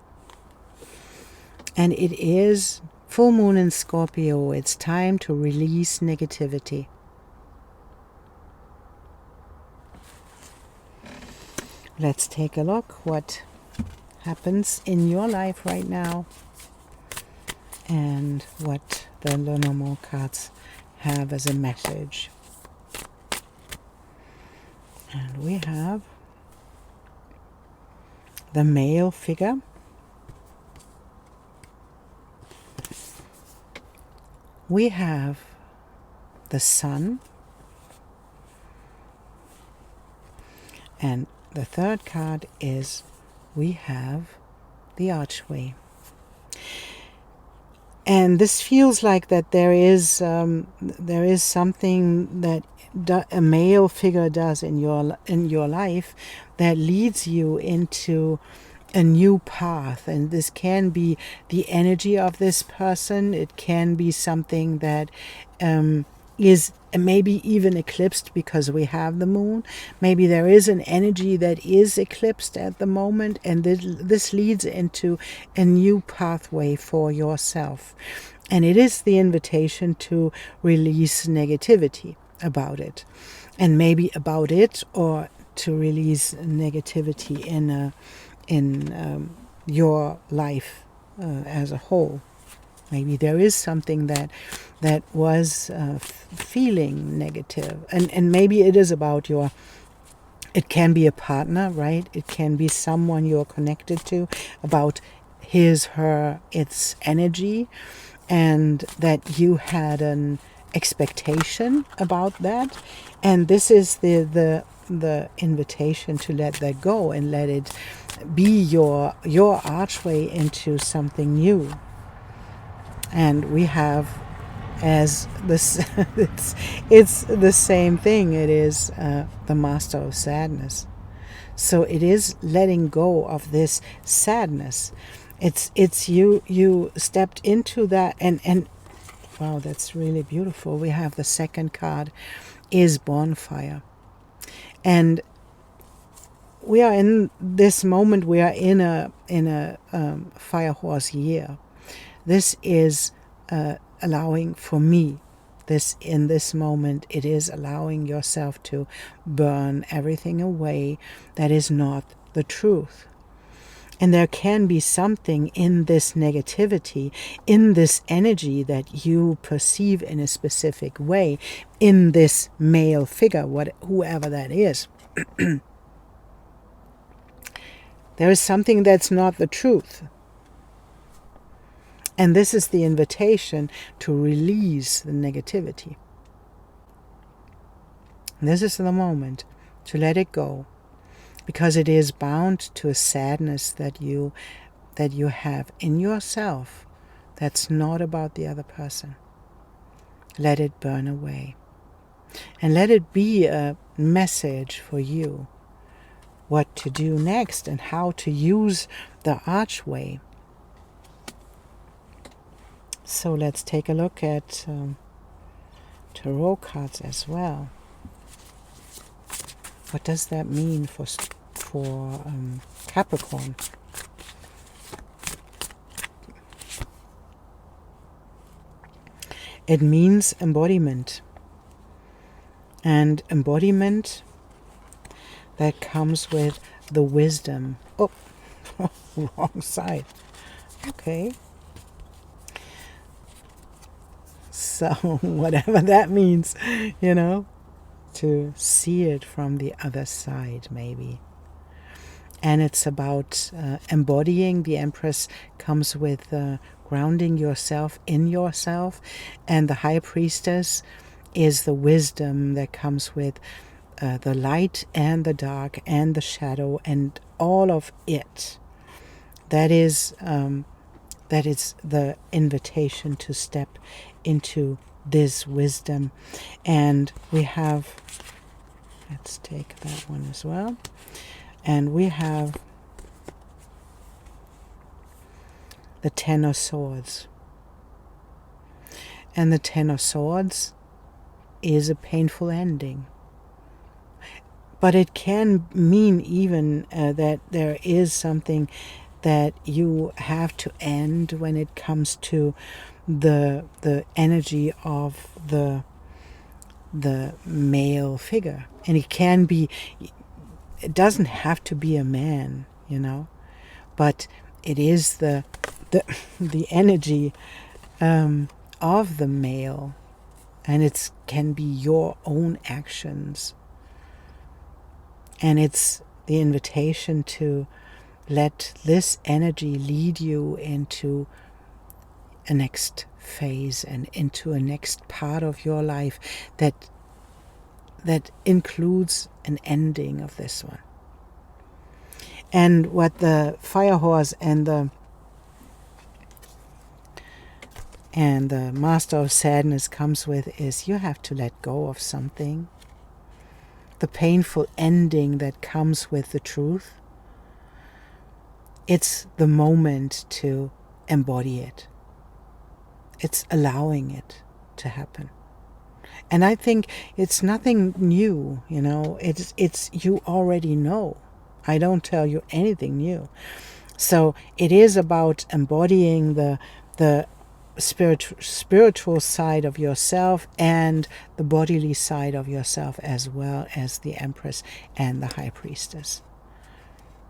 And it is full moon in Scorpio. It's time to release negativity. Let's take a look what happens in your life right now and what the Lenormand cards have as a message. And we have the male figure. We have the sun. And the third card is we have the archway. And this feels like that there is something that a male figure does in your life that leads you into a new path. And this can be the energy of this person. It can be something that is maybe even eclipsed because we have the moon. Maybe there is an energy that is eclipsed at the moment, and this leads into a new pathway for yourself. And it is the invitation to release negativity about it, and maybe about it, or to release negativity in your life as a whole. Maybe there is something that was feeling negative, and maybe it is about it can be a partner, right? It can be someone you're connected to, about its energy, and that you had an expectation about that. And this is the invitation to let that go and let it be your archway into something new. And we have as this it's the same thing. It is the master of sadness. So it is letting go of this sadness. It's you stepped into that, and wow, that's really beautiful. We have the second card is bonfire. And we are in this moment, we are in a fire horse year. This is allowing, for me, in this moment, it is allowing yourself to burn everything away that is not the truth. And there can be something in this negativity, in this energy that you perceive in a specific way, in this male figure, whoever that is. There is something that's not the truth. And this is the invitation to release the negativity. This is the moment to let it go, because it is bound to a sadness that you have in yourself that's not about the other person. Let it burn away. And let it be a message for you what to do next and how to use the archway. So let's take a look at tarot cards as well. What does that mean for Capricorn? It means embodiment. And embodiment that comes with the wisdom. Oh, wrong side. Okay. So whatever that means, you know, to see it from the other side maybe. And it's about embodying. The Empress comes with grounding yourself in yourself. And the High Priestess is the wisdom that comes with the light and the dark and the shadow and all of it. That is the invitation to step into this wisdom. And we have, let's take that one as well. And we have the Ten of Swords. And the Ten of Swords is a painful ending. But it can mean even that there is something that you have to end when it comes to the energy of the male figure. And it can be, it doesn't have to be a man, you know, but it is the energy of the male, and it can be your own actions. And it's the invitation to let this energy lead you into a next phase and into a next part of your life that includes an ending of this one. And what the Fire Horse and the Master of Sadness comes with is you have to let go of something. The painful ending that comes with the truth. It's the moment to embody it. It's allowing it to happen. And I think it's nothing new, you know. It's you already know. I don't tell you anything new. So it is about embodying the spiritual side of yourself and the bodily side of yourself, as well as the Empress and the High Priestess.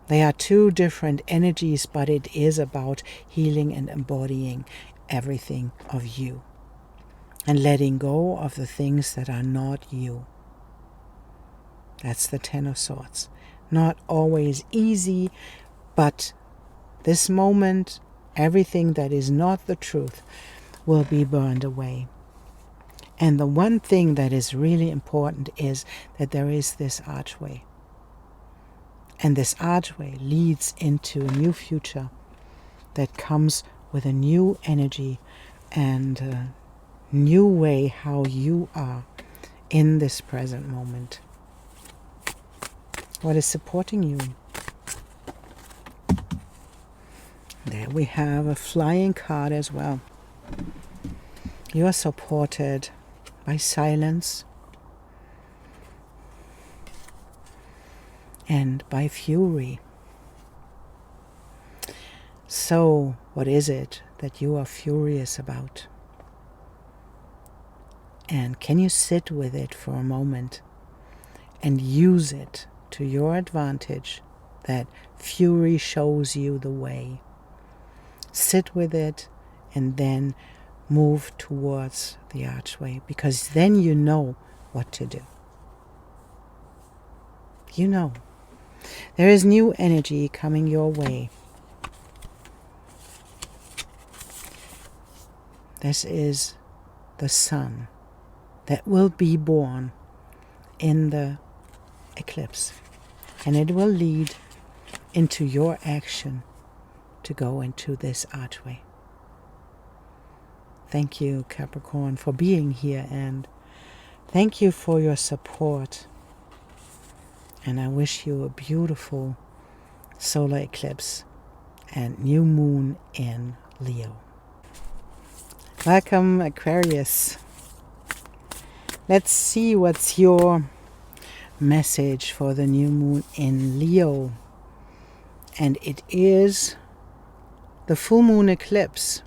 They are two different energies, but it is about healing and embodying everything of you and letting go of the things that are not you. That's the Ten of Swords. Not always easy, but this moment, everything that is not the truth will be burned away. And the one thing that is really important is that there is this archway. And this archway leads into a new future that comes with a new energy and a new way how you are in this present moment. What is supporting you? There we have a flying card as well. You are supported by silence and by fury. So, what is it that you are furious about? And can you sit with it for a moment and use it to your advantage, that fury shows you the way? Sit with it and then move towards the archway, because then you know what to do. You know. There is new energy coming your way. This is the sun that will be born in the eclipse, and it will lead into your action to go into this archway. Thank you, Capricorn, for being here and Thank you for your support. And I wish you a beautiful solar eclipse and new moon in Leo. Welcome, Aquarius. Let's see what's your message for the new moon in Leo. And it is the full moon eclipse.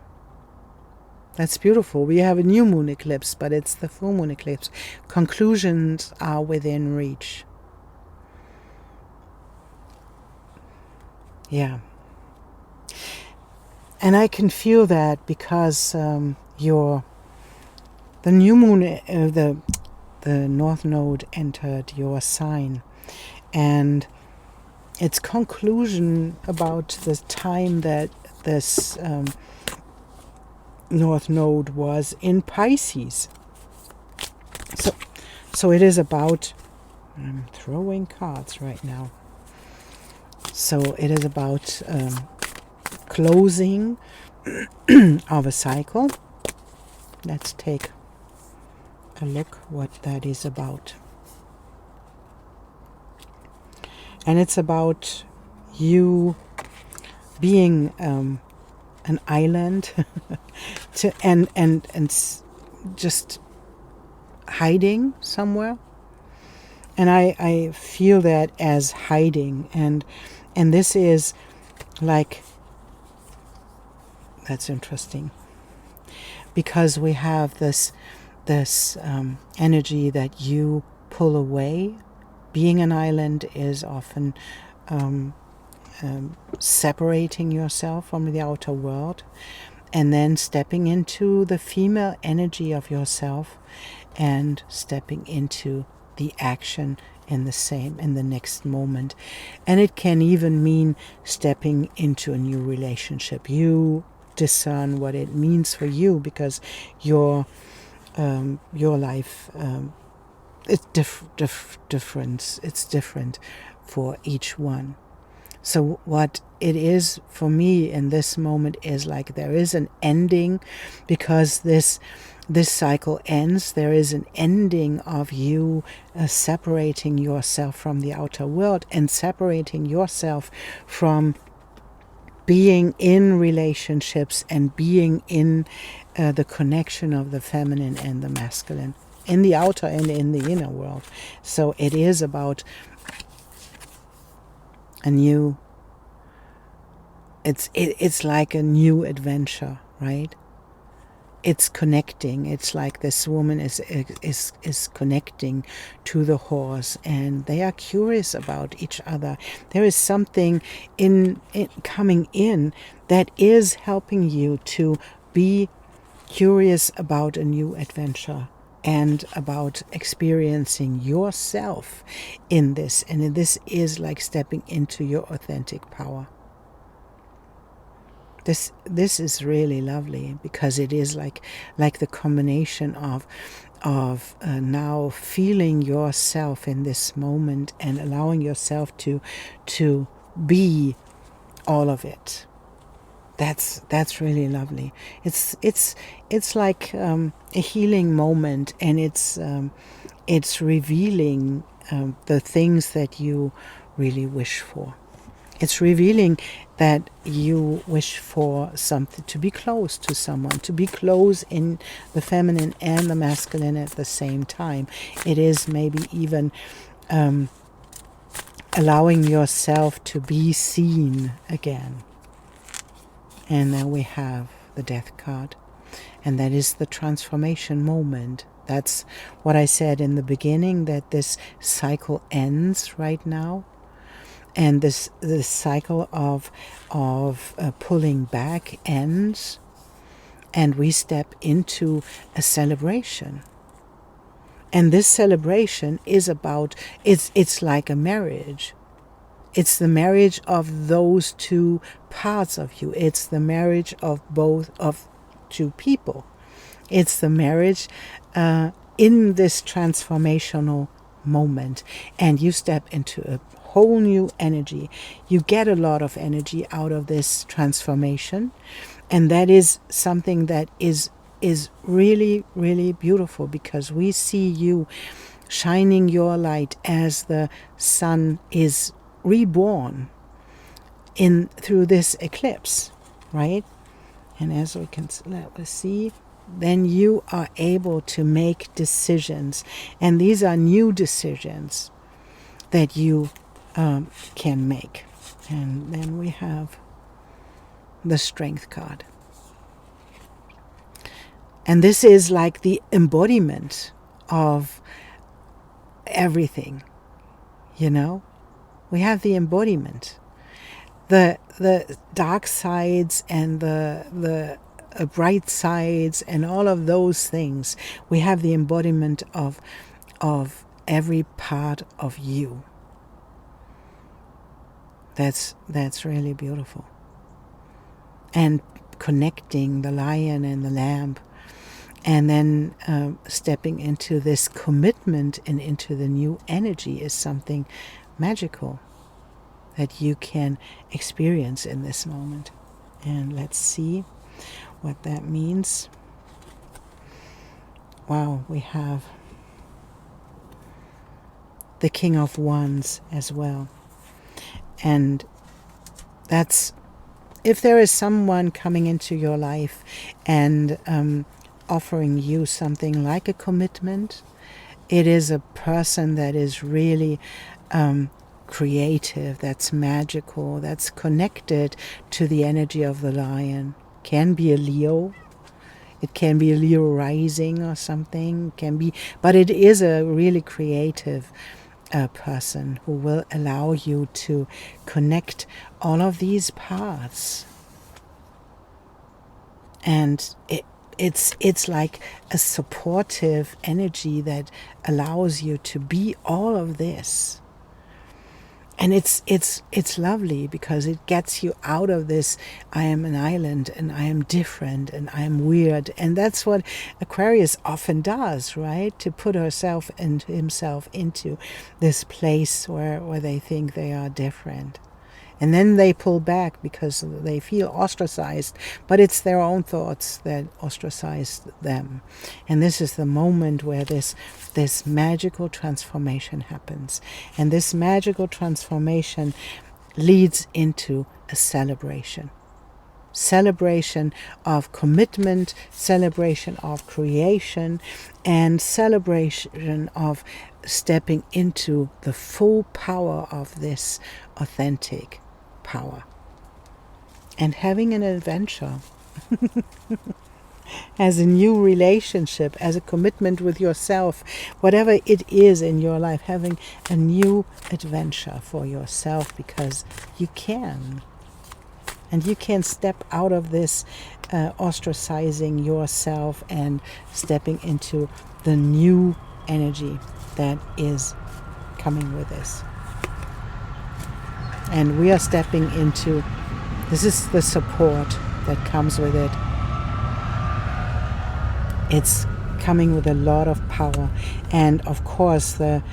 That's beautiful. We have a new moon eclipse, but it's the full moon eclipse. Conclusions are within reach. Yeah. And I can feel that because the new moon, the North Node entered your sign, and its conclusion about the time that this North Node was in Pisces. So it is about, I'm throwing cards right now. So it is about closing of a cycle. Let's take a look what that is about. And it's about you being an island and just hiding somewhere. And I feel that as hiding, and this is like, that's interesting, because we have this energy that you pull away. Being an island is often separating yourself from the outer world, and then stepping into the female energy of yourself and stepping into the action in the next moment. And it can even mean stepping into a new relationship. You discern what it means for you, because your life it's different. It's different for each one. So what it is for me in this moment is like there is an ending, because this cycle ends. There is an ending of you separating yourself from the outer world and separating yourself from being in relationships and being in the connection of the feminine and the masculine in the outer and in the inner world. So it is about a new, it's like a new adventure, right? It's connecting. It's like this woman is connecting to the horse, and they are curious about each other. There is something in coming in that is helping you to be curious about a new adventure and about experiencing yourself in this. And this is like stepping into your authentic power. This is really lovely, because it is like the combination of now feeling yourself in this moment and allowing yourself to be all of it. That's really lovely. It's like a healing moment, and it's revealing the things that you really wish for. It's revealing that you wish for something, to be close to someone, to be close in the feminine and the masculine at the same time. It is maybe even allowing yourself to be seen again. And then we have the Death card. And that is the transformation moment. That's what I said in the beginning, that this cycle ends right now. And this cycle of pulling back ends, and we step into a celebration. And this celebration is about, it's like a marriage. It's the marriage of those two parts of you. It's the marriage of two people. It's the marriage in this transformational moment, and you step into a whole new energy. You get a lot of energy out of this transformation, and that is something that is is really, really beautiful, because we see you shining your light as the sun is reborn through this eclipse, right? And as we can see, then you are able to make decisions, and these are new decisions that you can make. And then we have the Strength card. And this is like the embodiment of everything, you know? We have the embodiment. The dark sides and the bright sides and all of those things. We have the embodiment of every part of you. That's really beautiful. And connecting the lion and the lamb, and then stepping into this commitment and into the new energy is something magical that you can experience in this moment. And let's see what that means. Wow, we have the King of Wands as well. And that's, if there is someone coming into your life and offering you something like a commitment, it is a person that is really creative, that's magical, that's connected to the energy of the lion. Can be a Leo. It can be a Leo rising or something. Can be, but it is a really creative person who will allow you to connect all of these parts. And it's like a supportive energy that allows you to be all of this. And it's lovely, because it gets you out of this, I am an island and I am different and I am weird. And that's what Aquarius often does, right? To put herself and himself into this place where they think they are different. And then they pull back because they feel ostracized, but it's their own thoughts that ostracized them. And this is the moment where this magical transformation happens. And this magical transformation leads into a celebration. Celebration of commitment, celebration of creation, and celebration of stepping into the full power of this authentic power and having an adventure as a new relationship, as a commitment with yourself, whatever it is in your life, having a new adventure for yourself, because you can. And you can step out of this ostracizing yourself and stepping into the new energy that is coming with this. And we are stepping into, this is the support that comes with it. It's coming with a lot of power. And of course, the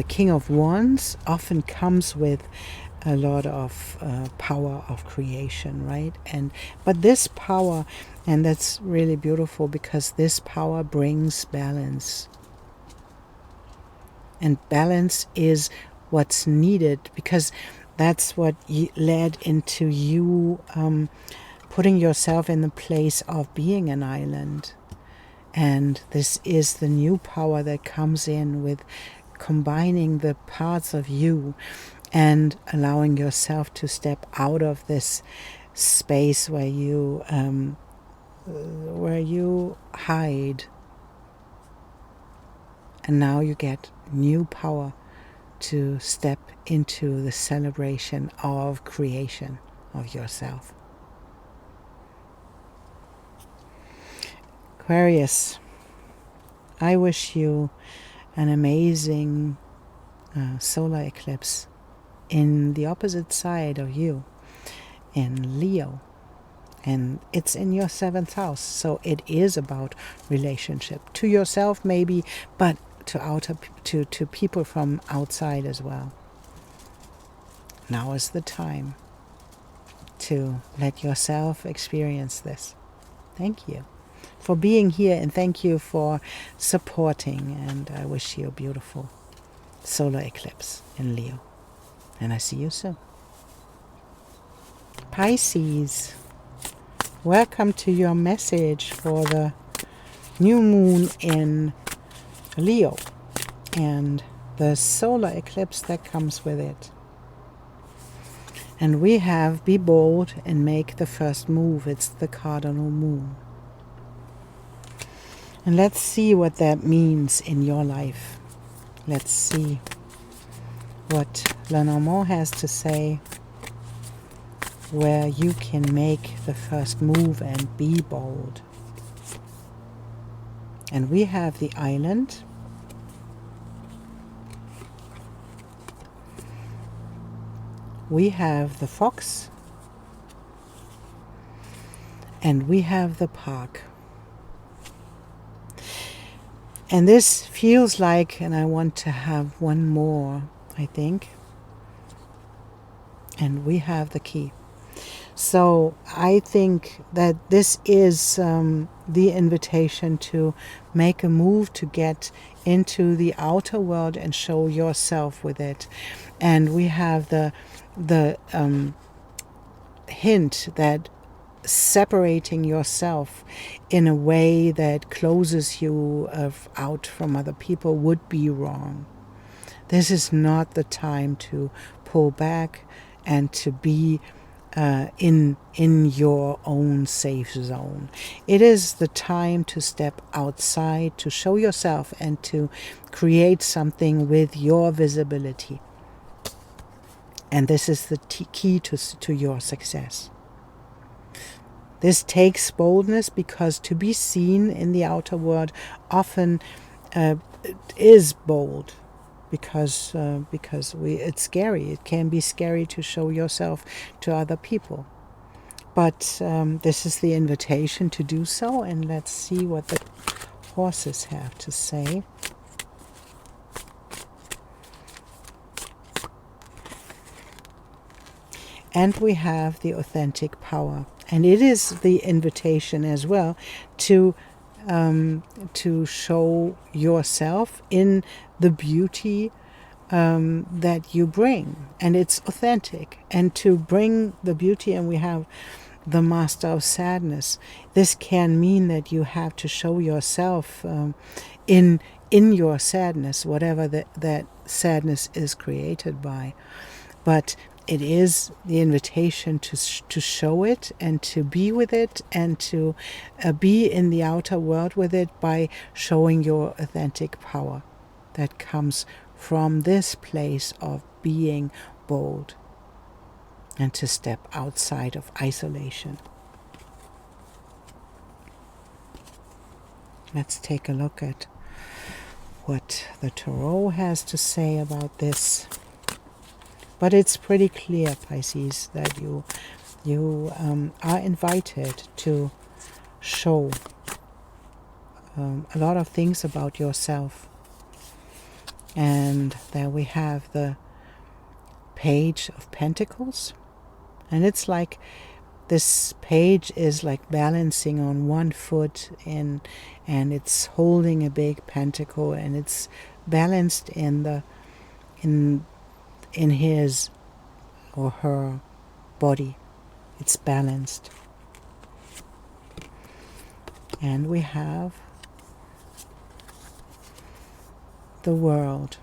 King of Wands often comes with a lot of power of creation, right? But this power, and that's really beautiful, because this power brings balance. And balance is what's needed, because that's what led into you putting yourself in the place of being an island. And this is the new power that comes in with combining the parts of you and allowing yourself to step out of this space where you hide. And now you get new power to step into the celebration of creation of yourself. Aquarius, I wish you an amazing solar eclipse in the opposite side of you, in Leo. And it's in your 7th house, so it is about relationship to yourself maybe, but to people from outside as well. Now is the time. to let yourself experience this. Thank you for being here, and thank you for supporting, and I wish you a beautiful solar eclipse in Leo, and I see you soon. Pisces, welcome to your message for the new moon in Leo and the solar eclipse that comes with it. And we have be bold and make the first move. It's the cardinal moon. And let's see what that means in your life. Let's see what Lenormand has to say, where you can make the first move and be bold. And we have the island. We have the fox. And we have the park. And this feels like, and I want to have one more, I think. And we have the key. So I think that this is the invitation to make a move to get into the outer world and show yourself with it. And we have the hint that separating yourself in a way that closes you out from other people would be wrong. This is not the time to pull back and to be in your own safe zone. It is the time to step outside, to show yourself, and to create something with your visibility. And this is the key to your success. This takes boldness, because to be seen in the outer world often is bold. Because it's scary. It can be scary to show yourself to other people. But this is the invitation to do so, and let's see what the horses have to say. And we have the authentic power. And it is the invitation as well to show yourself in the beauty that you bring, and it's authentic, and to bring the beauty. And we have the master of sadness. This can mean that you have to show yourself in your sadness, whatever that sadness is created by. But it is the invitation to show it and to be with it, and to be in the outer world with it by showing your authentic power that comes from this place of being bold, and to step outside of isolation. Let's take a look at what the Tarot has to say about this. But it's pretty clear, Pisces, that you are invited to show a lot of things about yourself. And there we have the Page of Pentacles. And it's like this page is like balancing on one foot, and it's holding a big pentacle, and it's balanced in his or her body. It's balanced. And we have the World.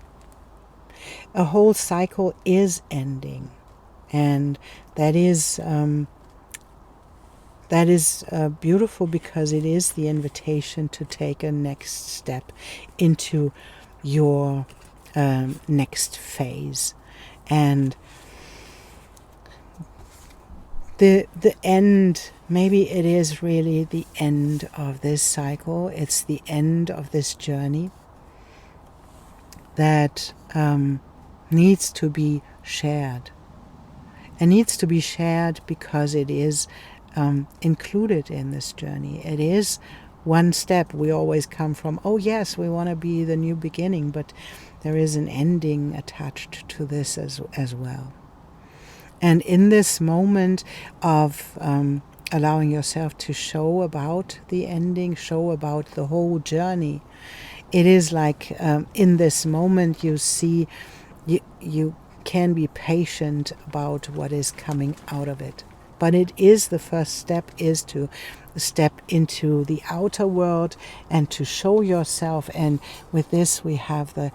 A whole cycle is ending, and that is beautiful, because it is the invitation to take a next step into your next phase. And the end, maybe it is really the end of this cycle. It's the end of this journey that needs to be shared. And needs to be shared because it is included in this journey. It is one step. We always come from, oh yes, we want to be the new beginning, but there is an ending attached to this as well. And in this moment of allowing yourself to show about the ending, show about the whole journey, it is like in this moment you see, you can be patient about what is coming out of it. But it is, the first step is to step into the outer world and to show yourself. And with this we have the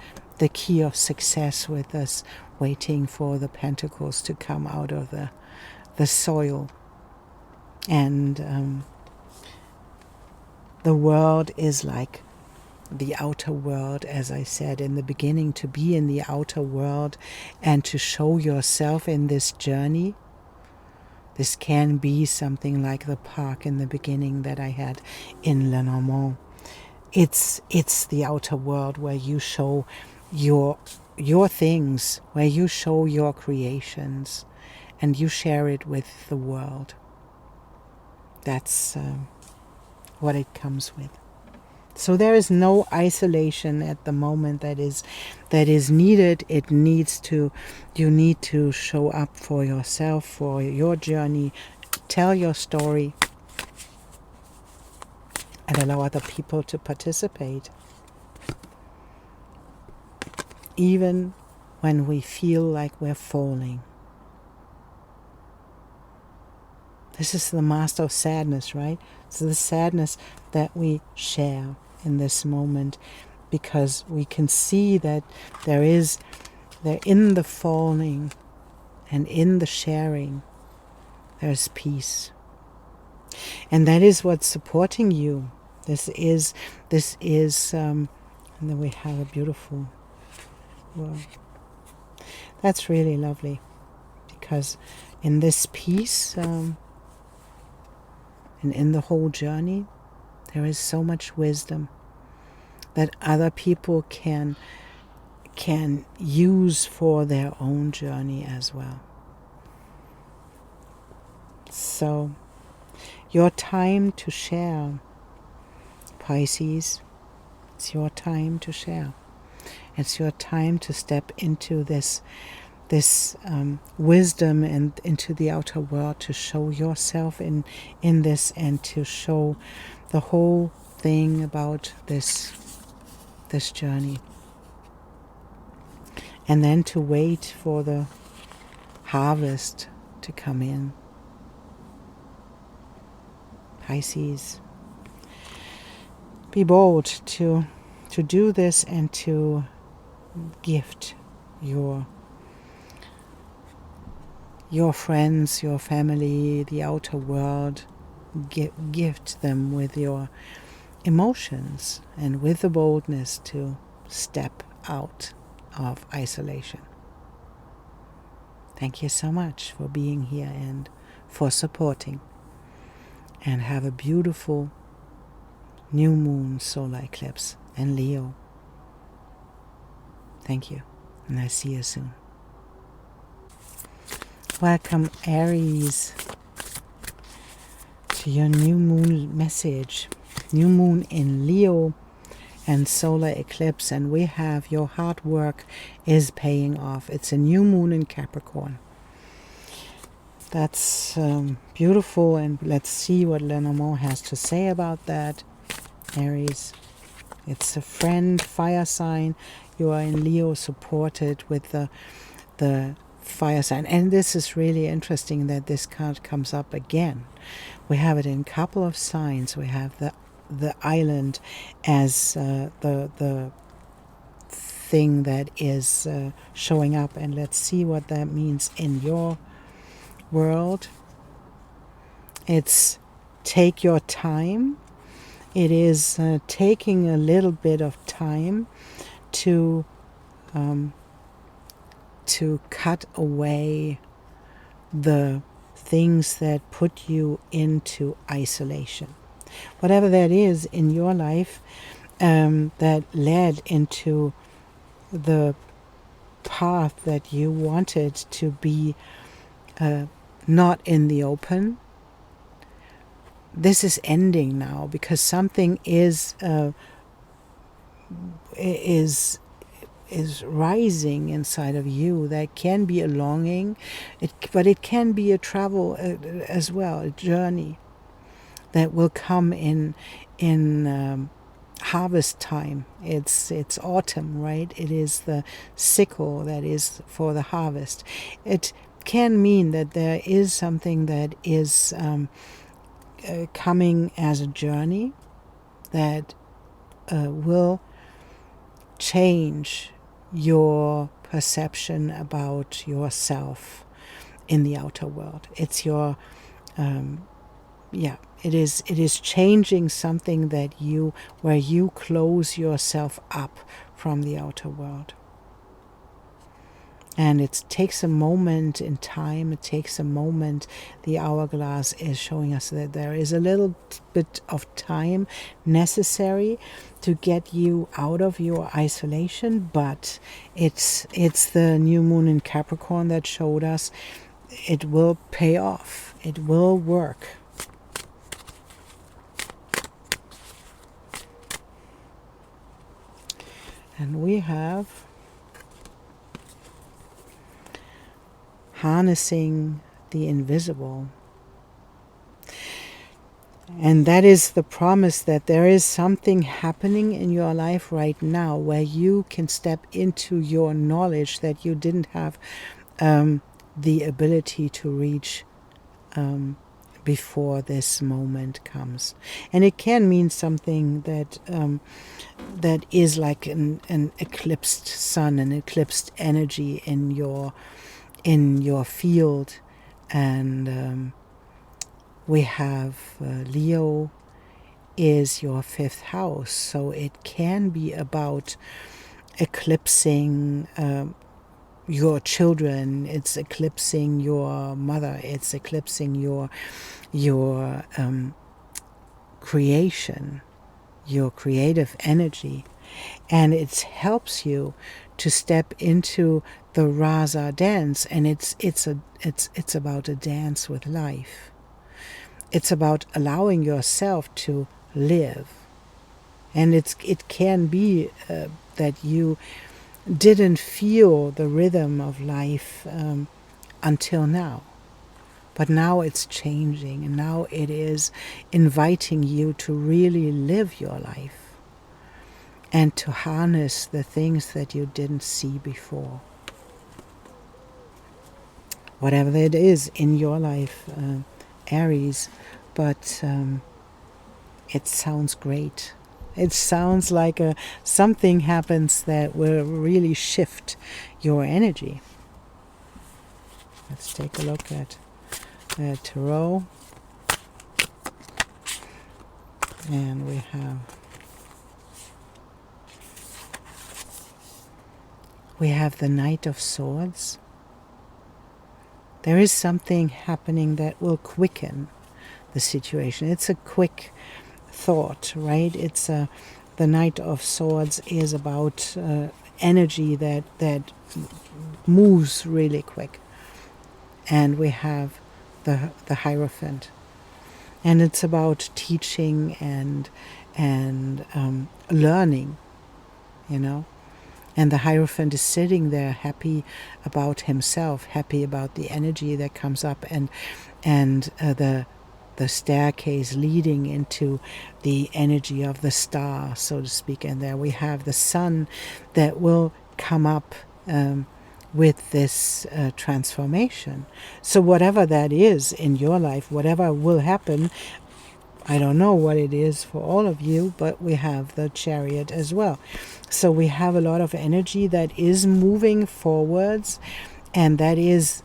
key of success with us, waiting for the pentacles to come out of the soil. And the world is like the outer world, as I said in the beginning, to be in the outer world and to show yourself in this journey. This can be something like the park in the beginning that I had in Lenormand. It's the outer world where you show your things, where you show your creations and you share it with the world. That's what it comes with. So there is no isolation at the moment that is needed. You need to show up for yourself, for your journey, tell your story, and allow other people to participate. Even when we feel like we're falling. This is the master of sadness, right? It's the sadness that we share in this moment, because we can see that there in the falling and in the sharing, there's peace. And that is what's supporting you. This is and then we have a beautiful world. That's really lovely, because in this peace and in the whole journey, there is so much wisdom that other people can use for their own journey as well. So, your time to share, Pisces. It's your time to share. It's your time to step into this wisdom and into the outer world, to show yourself in this, and to show the whole thing about this journey. And then to wait for the harvest to come in. Pisces, be bold to do this and to gift your friends, your family, the outer world. Gift them with your emotions and with the boldness to step out of isolation. Thank you so much for being here and for supporting. And have a beautiful new moon solar eclipse in Leo. Thank you, and I'll see you soon. Welcome, Aries, to your new moon message. New moon in Leo and solar eclipse, and we have your hard work is paying off. It's a new moon in Capricorn. That's beautiful, and let's see what Lenormand has to say about that. Aries, it's a friend, fire sign. You are in Leo, supported with the fire sign. And this is really interesting that this card comes up again. We have it in a couple of signs. We have the island as the thing that is showing up, and let's see what that means in your world. It's take your time. It is taking a little bit of time to cut away the things that put you into isolation. Whatever that is in your life that led into the path that you wanted to be not in the open. This is ending now, because something is is rising inside of you. That can be a longing, but it can be a travel as well, a journey that will come in harvest time. It's autumn, right? It is the sickle that is for the harvest. It can mean that there is something that is coming as a journey that will change your perception about yourself in the outer world. It's your it is changing something that where you close yourself up from the outer world. And it takes a moment in time, it takes a moment. The hourglass is showing us that there is a little bit of time necessary to get you out of your isolation, but it's the new moon in Capricorn that showed us it will pay off, it will work. And we have harnessing the invisible. And that is the promise that there is something happening in your life right now where you can step into your knowledge that you didn't have the ability to reach before this moment comes. And it can mean something that that is like an eclipsed sun, an eclipsed energy in your field. And we have Leo is your 5th house, so it can be about eclipsing your children, it's eclipsing your mother, it's eclipsing your creation, your creative energy, and it helps you to step into the Raza dance. And it's about a dance with life. It's about allowing yourself to live, and it can be that you didn't feel the rhythm of life until now. But now it's changing, and now it is inviting you to really live your life and to harness the things that you didn't see before. Whatever it is in your life, Aries, but it sounds great. It sounds like something happens that will really shift your energy. Let's take a look at Tarot. And we have the Knight of Swords. There is something happening that will quicken the situation. It's a quick thought, right? It's the Knight of Swords is about energy that moves really quick. And we have the Hierophant, and it's about teaching and learning, you know. And the Hierophant is sitting there happy about himself, happy about the energy that comes up, and the staircase leading into the energy of the star, so to speak. And there we have the sun that will come up with this transformation. So whatever that is in your life, whatever will happen, I don't know what it is for all of you, but we have the Chariot as well. So we have a lot of energy that is moving forwards, and that is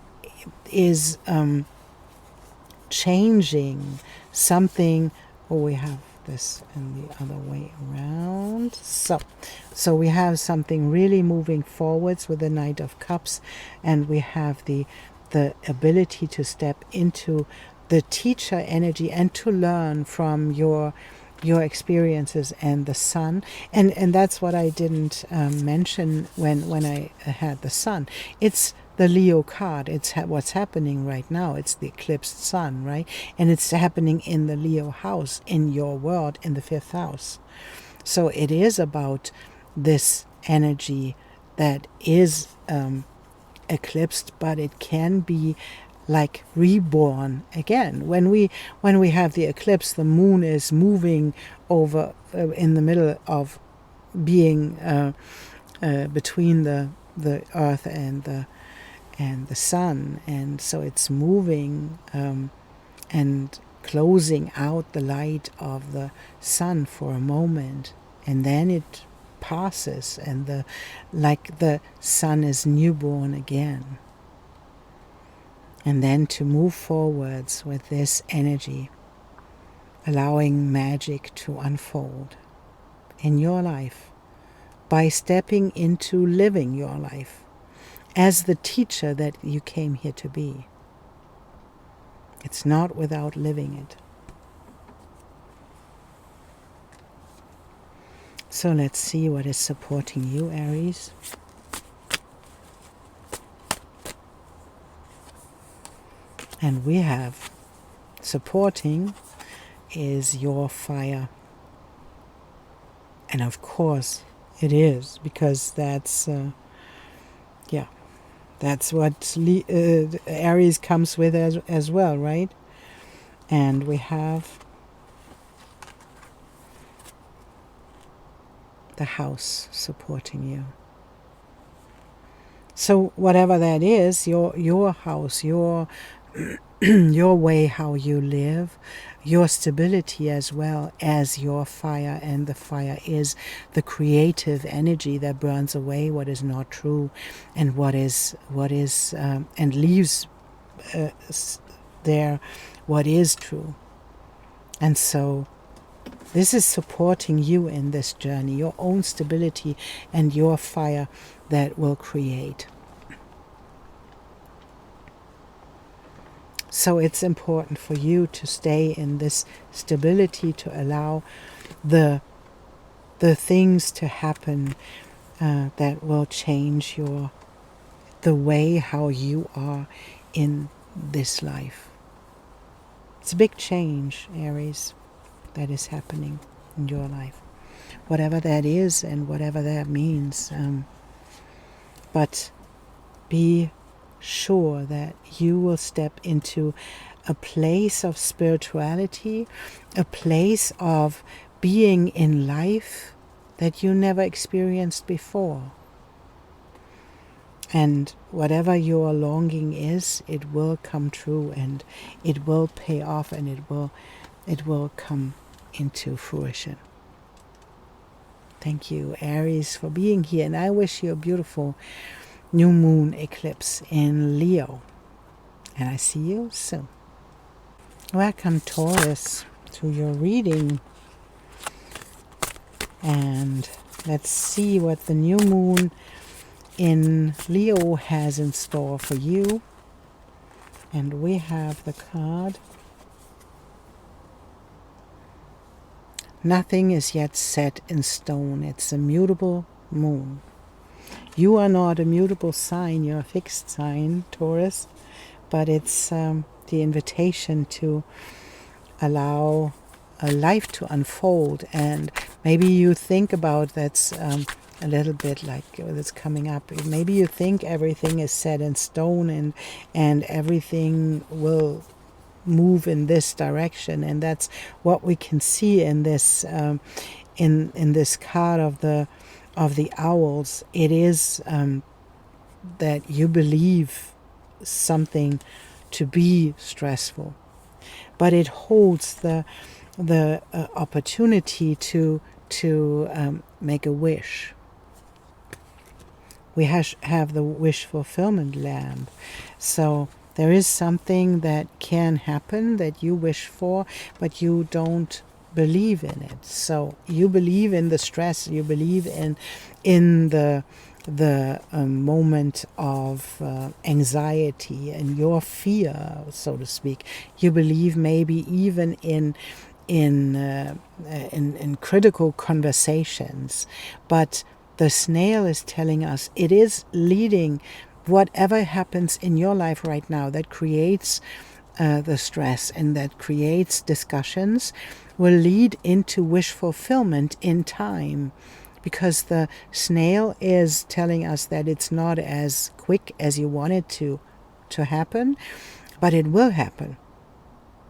changing something. Oh, we have this in the other way around. So we have something really moving forwards with the Knight of Cups, and we have the ability to step into the teacher energy and to learn from your experiences and the sun. And that's what I didn't mention when I had the sun. It's the Leo card. It's what's happening right now. It's the eclipsed sun, right? And it's happening in the Leo house, in your world, in the 5th house. So it is about this energy that is eclipsed, but it can be like reborn again. When we have the eclipse, the moon is moving over in the middle of being between the earth and the sun, and so it's moving and closing out the light of the sun for a moment, and then it passes, and the sun is newborn again. And then to move forwards with this energy, allowing magic to unfold in your life by stepping into living your life as the teacher that you came here to be. It's not without living it. So let's see what is supporting you, Aries. And we have supporting is your fire. And of course it is, because that's that's what Aries comes with as well, right? And we have the house supporting you. So whatever that is, your house, your your way how you live, your stability as well as your fire, and the fire is the creative energy that burns away what is not true and what is and leaves there what is true. And so this is supporting you in this journey, your own stability and your fire that will create. So it's important for you to stay in this stability, to allow the things to happen that will change the way how you are in this life. It's a big change, Aries, that is happening in your life, whatever that is and whatever that means. But be sure that you will step into a place of spirituality, a place of being in life that you never experienced before. And whatever your longing is, it will come true, and it will pay off, and it will come into fruition. Thank you, Aries, for being here, and I wish you a beautiful new moon eclipse in Leo, and I see you soon. Welcome, Taurus, to your reading, and let's see what the new moon in Leo has in store for you. And we have the card, nothing is yet set in stone. It's a mutable moon. You are not a mutable sign, you're a fixed sign, Taurus, but it's the invitation to allow a life to unfold. And maybe you think about that's a little bit like that's coming up. Maybe you think everything is set in stone and everything will move in this direction, and that's what we can see in this in this card of the owls. It is that you believe something to be stressful, but it holds the opportunity to make a wish. We have the wish fulfillment lamp. So there is something that can happen that you wish for, but you don't believe in it. So you believe in the stress, you believe in the moment of anxiety and your fear, so to speak. You believe maybe even in critical conversations, but the snail is telling us it is leading whatever happens in your life right now that creates the stress and that creates discussions will lead into wish fulfillment in time, because the snail is telling us that it's not as quick as you want it to happen, but it will happen.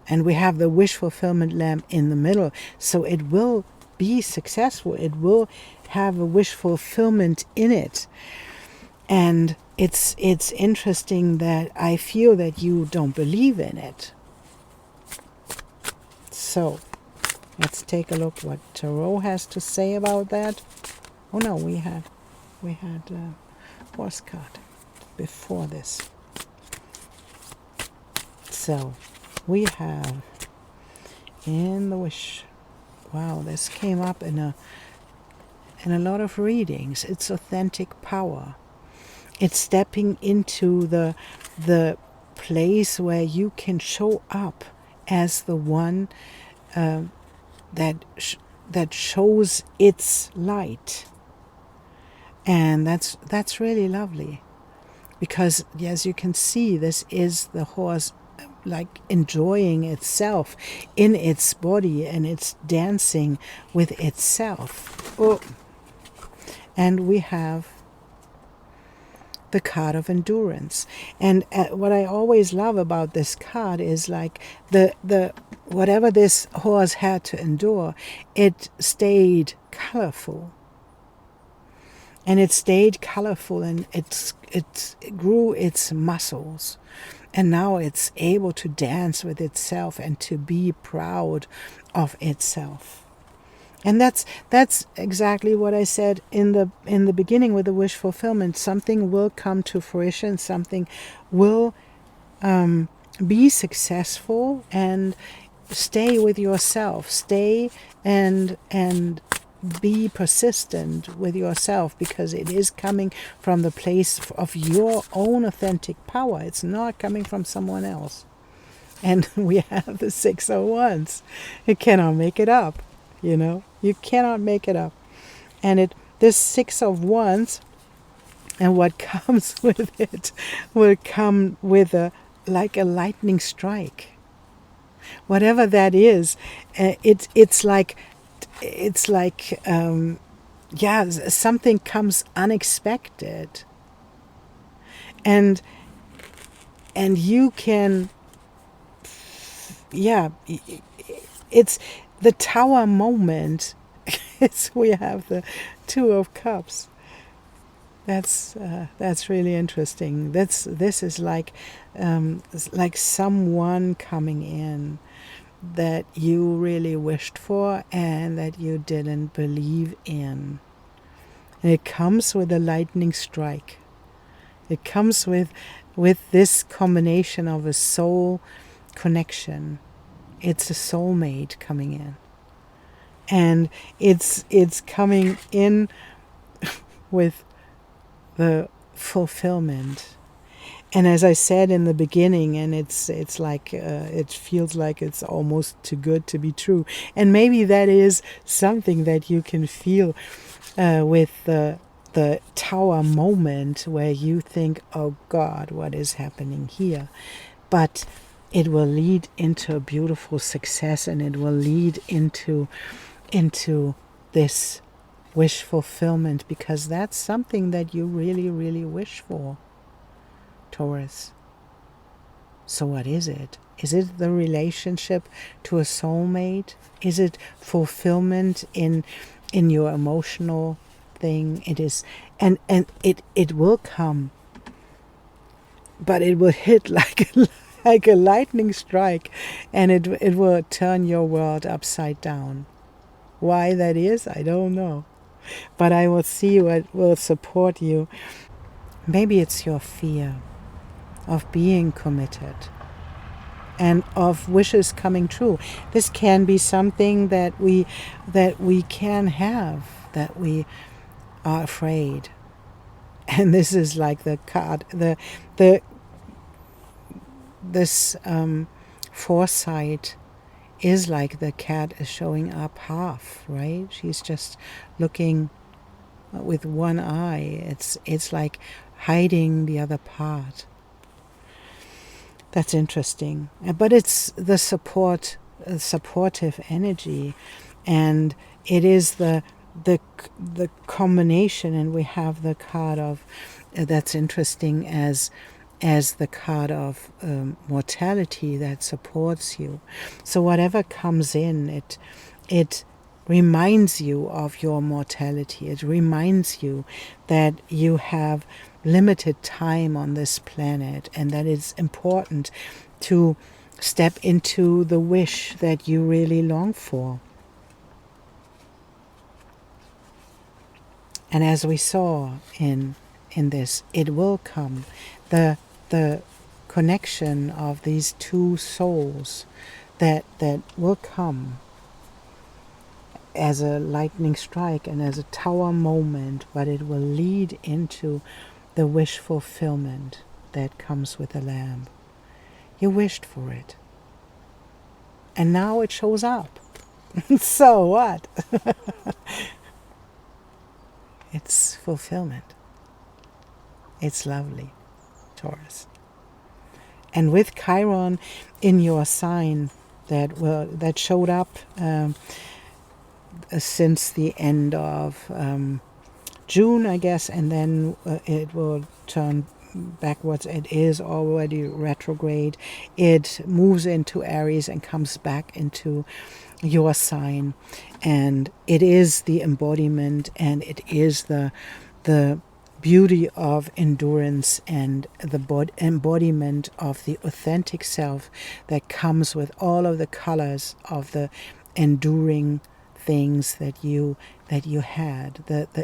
And we have the wish fulfillment lamp in the middle, so it will be successful. It will have a wish fulfillment in it. And it's interesting that I feel that you don't believe in it. So let's take a look what Tarot has to say about that. Oh no, we had a horse card before this. So we have in the wish. Wow, this came up in a lot of readings. It's authentic power. It's stepping into the place where you can show up as the one that shows its light, and that's really lovely, because as you can see, this is the horse like enjoying itself in its body, and it's dancing with itself. Oh. And we have the card of endurance. And what I always love about this card is like the whatever this horse had to endure, it stayed colorful. And it stayed colorful, and it grew its muscles. And now it's able to dance with itself and to be proud of itself. And that's exactly what I said in the beginning with the wish fulfillment. Something will come to fruition. Something will be successful, and stay with yourself. Stay and be persistent with yourself, because it is coming from the place of your own authentic power. It's not coming from someone else. And we have the 6 of Wands. You cannot make it up. You cannot make it up. And this 6 of Wands, and what comes with it will come with like a lightning strike. Whatever that is, it's like something comes unexpected, and you can, it's the tower moment. We have the 2 of Cups. That's really interesting. This is like someone coming in that you really wished for and that you didn't believe in. And it comes with a lightning strike. It comes with this combination of a soul connection. It's a soulmate coming in. And it's coming in with the fulfillment. And as I said in the beginning, and it's like it feels like it's almost too good to be true. And maybe that is something that you can feel with the tower moment, where you think, oh God, what is happening here? But it will lead into a beautiful success, and it will lead into this wish fulfillment, because that's something that you really, really wish for, Taurus. So what is it? Is it the relationship to a soulmate? Is it fulfillment in your emotional thing? It is, and it will come, but it will hit like a lightning strike, and it will turn your world upside down. Why that is, I don't know. But I will see what will support you. Maybe it's your fear of being committed and of wishes coming true. This can be something that we can have, that we are afraid. And this is like the card, this foresight is like the cat is showing up half, right? She's just looking with one eye. It's like hiding the other part. That's interesting. But it's the supportive energy, and it is the the combination, and we have the card of that's interesting as the card of mortality that supports you. So whatever comes in, it reminds you of your mortality. It reminds you that you have limited time on this planet, and that it's important to step into the wish that you really long for. And as we saw in this, it will come. The connection of these two souls that will come as a lightning strike and as a tower moment, but it will lead into the wish fulfillment that comes with the lamb. You wished for it, and now it shows up. So what? It's fulfillment. It's lovely, Taurus. And with Chiron in your sign that showed up since the end of June, I guess, and then it will turn backwards. It is already retrograde. It moves into Aries and comes back into your sign, and it is the embodiment, and it is the beauty of endurance and the embodiment of the authentic self that comes with all of the colors of the enduring things that you had.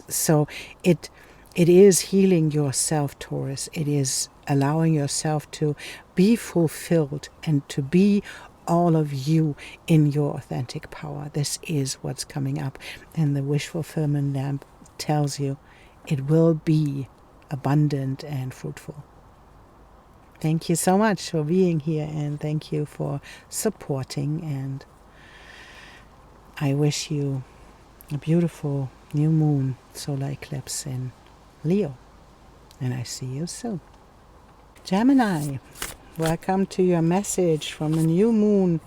So it is healing yourself, Taurus. It is allowing yourself to be fulfilled and to be all of you in your authentic power. This is what's coming up, and the wish fulfillment lamp tells you it will be abundant and fruitful. Thank you so much for being here, and thank you for supporting, and I wish you a beautiful new moon solar eclipse in Leo, and I see you soon. Gemini, welcome to your message from the new moon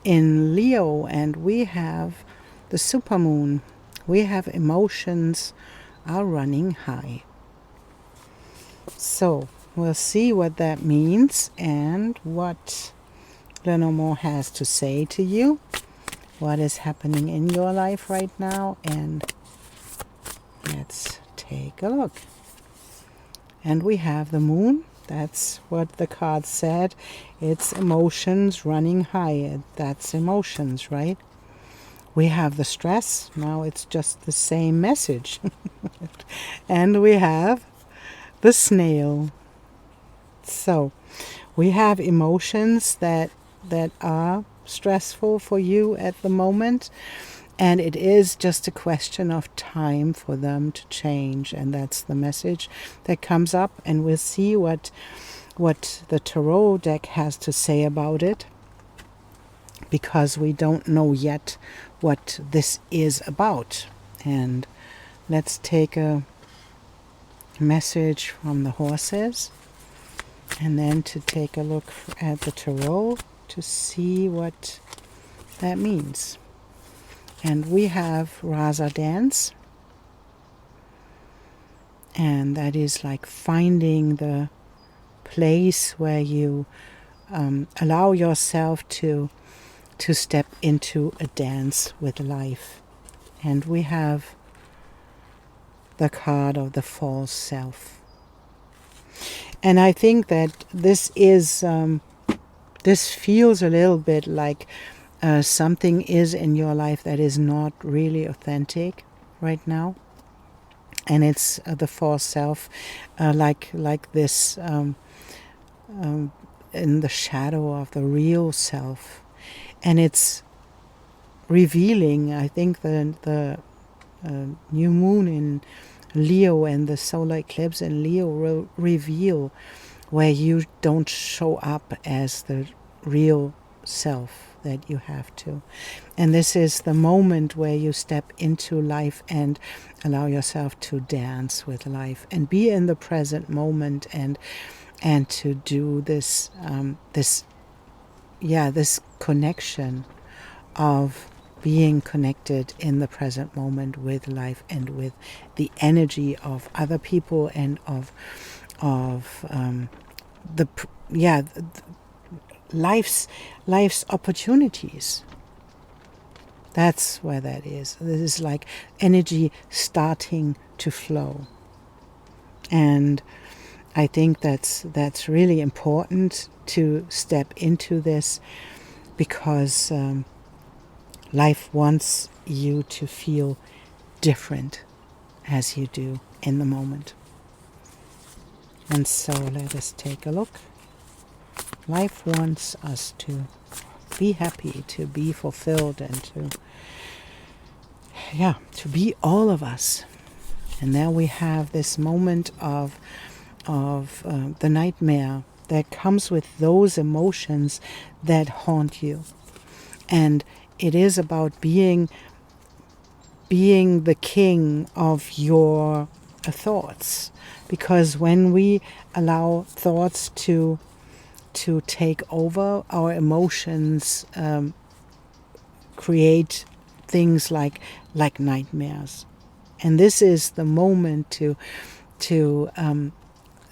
in Leo, and we have the supermoon. We have emotions are running high. So we'll see what that means and what Lenormand has to say to you, what is happening in your life right now, and let's take a look. And we have the moon. That's what the card said. It's emotions running high. That's emotions, right? We have the stress. Now it's just the same message. And we have the snail. So we have emotions that are stressful for you at the moment, and it is just a question of time for them to change, and that's the message that comes up. And we'll see what the tarot deck has to say about it, because we don't know yet what this is about. And let's take a message from the horses, and then to take a look at the tarot to see what that means. And we have Rasa Dance, and that is like finding the place where you allow yourself to step into a dance with life. And we have the card of the false self. And I think that this is this feels a little bit like something is in your life that is not really authentic right now, and it's the false self, like this in the shadow of the real self, and it's revealing. I think the new moon in Leo and the solar eclipse in Leo will reveal where you don't show up as the real self that you have to. And this is the moment where you step into life and allow yourself to dance with life and be in the present moment, and to do this this connection of being connected in the present moment with life and with the energy of other people and of life's opportunities. That's where that is. This is like energy starting to flow. And I think that's really important to step into this, because life wants you to feel different as you do in the moment. And so let us take a look. Life wants us to be happy, to be fulfilled, and to be all of us. And then we have this moment of the nightmare that comes with those emotions that haunt you. And it is about being the king of your thoughts. Because when we allow thoughts to take over, our emotions create things like nightmares. And this is the moment to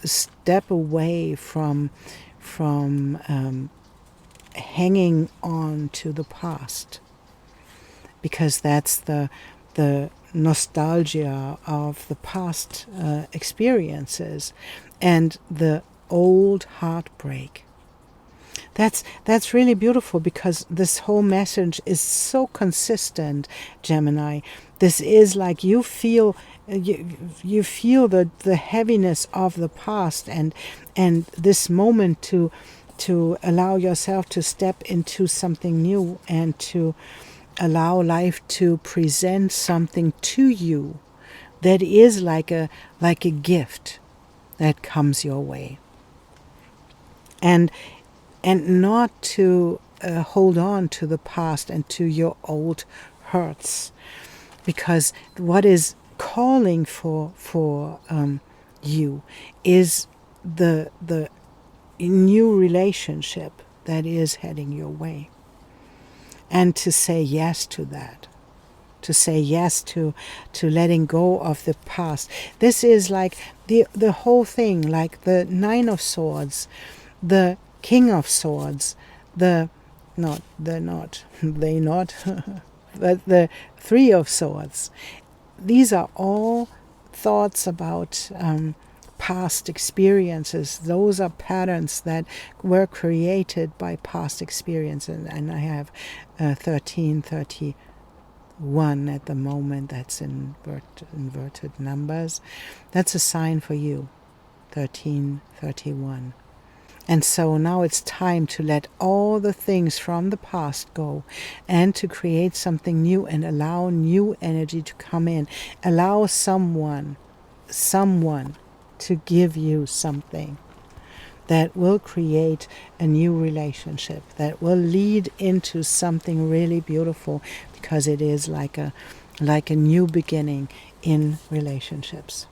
step away from hanging on to the past, because that's the nostalgia of the past experiences and the old heartbreak. That's really beautiful, because this whole message is so consistent, Gemini. This is like you feel the heaviness of the past, and this moment to allow yourself to step into something new and to allow life to present something to you that is like a gift that comes your way. And not to hold on to the past and to your old hurts, because what is calling for you is the new relationship that is heading your way, and to say yes to that, to say yes to letting go of the past. This is like the whole thing, like the Nine of Swords, the King of Swords, but the Three of Swords. These are all thoughts about past experiences. Those are patterns that were created by past experiences. And I have 1331 at the moment. That's inverted numbers. That's a sign for you, 1331. And so now it's time to let all the things from the past go and to create something new and allow new energy to come in. Allow someone to give you something that will create a new relationship, that will lead into something really beautiful, because it is like a new beginning in relationships.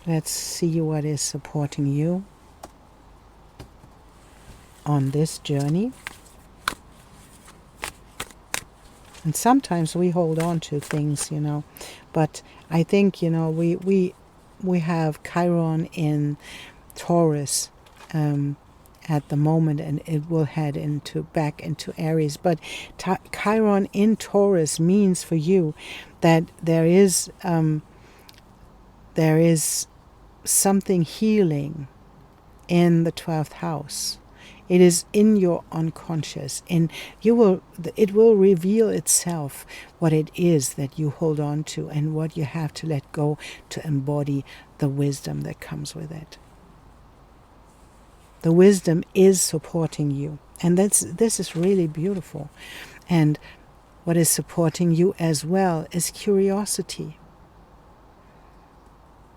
Let's see what is supporting you on this journey. And sometimes we hold on to things, but I think, we have Chiron in Taurus at the moment, and it will head back into Aries. But Chiron in Taurus means for you that there is something healing in the 12th house. It is in your unconscious, and it will reveal itself what it is that you hold on to and what you have to let go to embody the wisdom that comes with it. The wisdom is supporting you, and this is really beautiful. And what is supporting you as well is curiosity.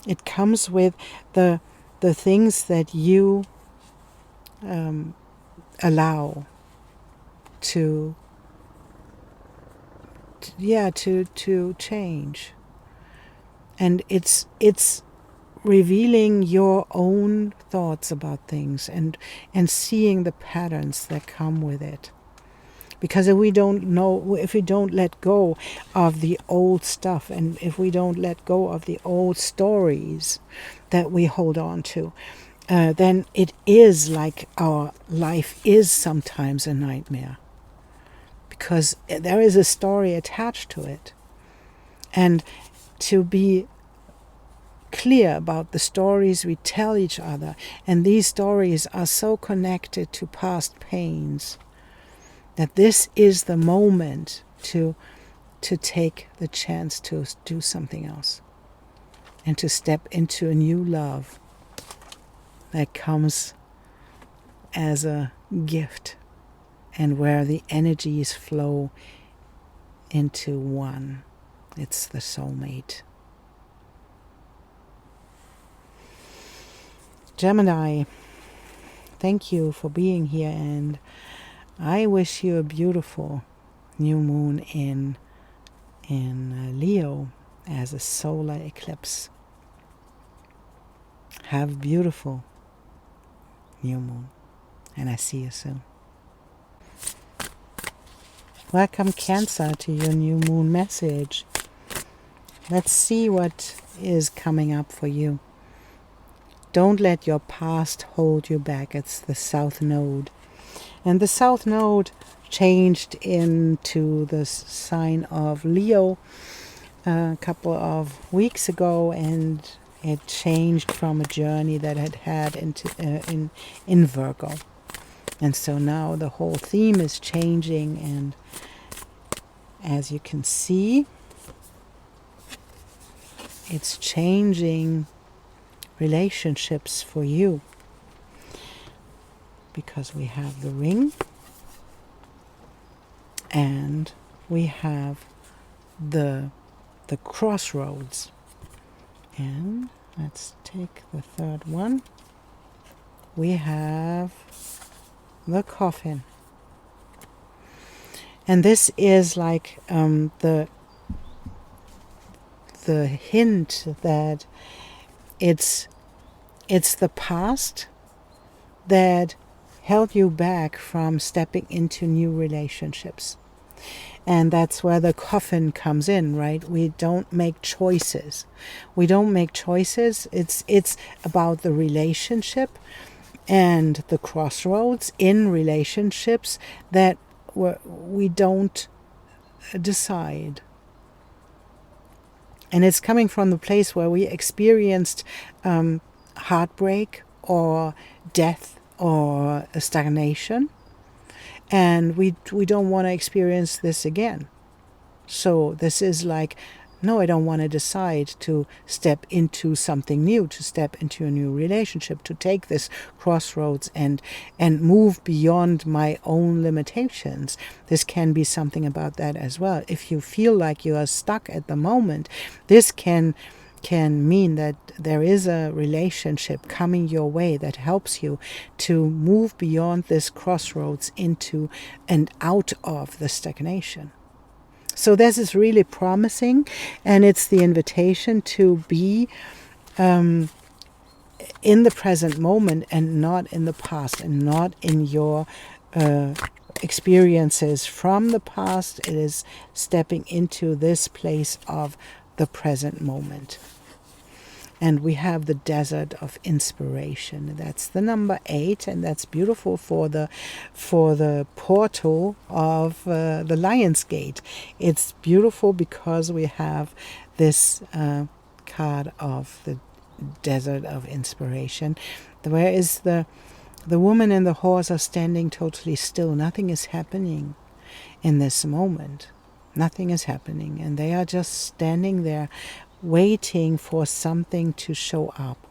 It comes with the things that you allow to change, and it's revealing your own thoughts about things and seeing the patterns that come with it, Because if we don't let go of the old stuff, and if we don't let go of the old stories that we hold on to, then it is like our life is sometimes a nightmare. Because there is a story attached to it. And to be clear about the stories we tell each other, and these stories are so connected to past pains, that this is the moment to take the chance to do something else and to step into a new love that comes as a gift, and where the energies flow into one. It's the soulmate. Gemini, thank you for being here, and I wish you a beautiful new moon in Leo as a solar eclipse. Have a beautiful new moon, and I see you soon. Welcome, Cancer, to your new moon message. Let's see what is coming up for you. Don't let your past hold you back. It's the South Node. And the South Node changed into the sign of Leo a couple of weeks ago, and it changed from a journey that it had into in Virgo. And so now the whole theme is changing, and as you can see, it's changing relationships for you, because we have the ring and we have the crossroads. And let's take the third one. We have the coffin. And this is like the hint that it's the past that held you back from stepping into new relationships. And that's where the coffin comes in, right? We don't make choices. It's about the relationship and the crossroads in relationships that we don't decide. And it's coming from the place where we experienced heartbreak or death or a stagnation. And we don't want to experience this again. So this is like, no, I don't want to decide to step into something new, to step into a new relationship, to take this crossroads and move beyond my own limitations. This can be something about that as well. If you feel like you are stuck at the moment, this can mean that there is a relationship coming your way that helps you to move beyond this crossroads into and out of the stagnation. So this is really promising, and it's the invitation to be in the present moment and not in the past, and not in your experiences from the past. It is stepping into this place of the present moment. And we have the desert of inspiration. That's the number 8, and that's beautiful for the portal of the Lion's Gate. It's beautiful because we have this card of the desert of inspiration, whereas the woman and the horse are standing totally still. Nothing is happening in this moment. Nothing is happening, and they are just standing there waiting for something to show up.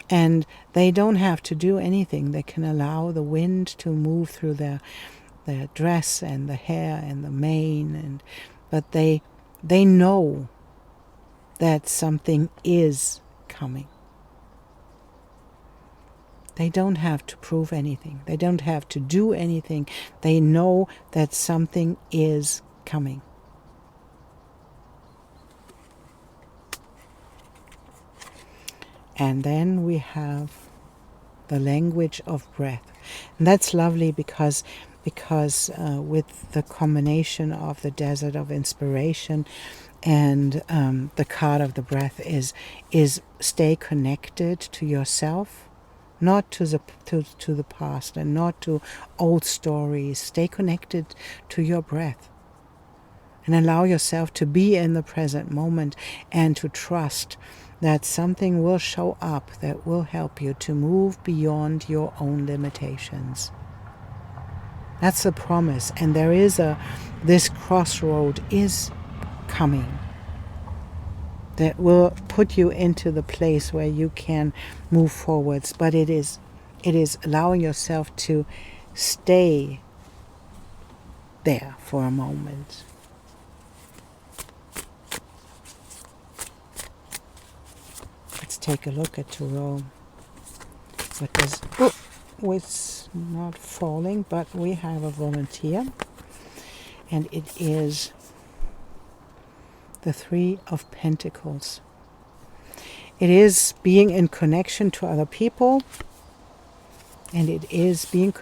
And they don't have to do anything. They can allow the wind to move through their dress and the hair and the mane, but they know that something is coming. They don't have to prove anything. They don't have to do anything. They know that something is coming. And then we have the language of breath. And that's lovely because because with the combination of the desert of inspiration and the card of the breath is stay connected to yourself, not to the past and not to old stories. Stay connected to your breath and allow yourself to be in the present moment and to trust that something will show up that will help you to move beyond your own limitations. That's the promise, and there is this crossroad is coming that will put you into the place where you can move forwards, but it is allowing yourself to stay there for a moment. Let's take a look at Tarot. What does it's not falling, but we have a volunteer, and it is the Three of Pentacles. It is being in connection to other people, and it is being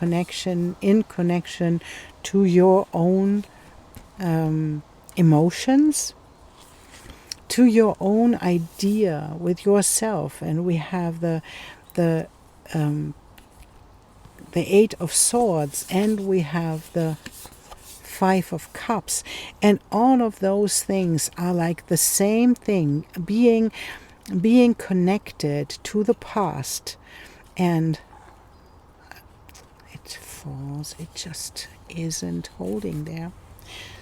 in connection to your own emotions, to your own idea with yourself. And we have the Eight of Swords, and we have the Five of Cups, and all of those things are like the same thing, being connected to the past. And it falls, it just isn't holding there.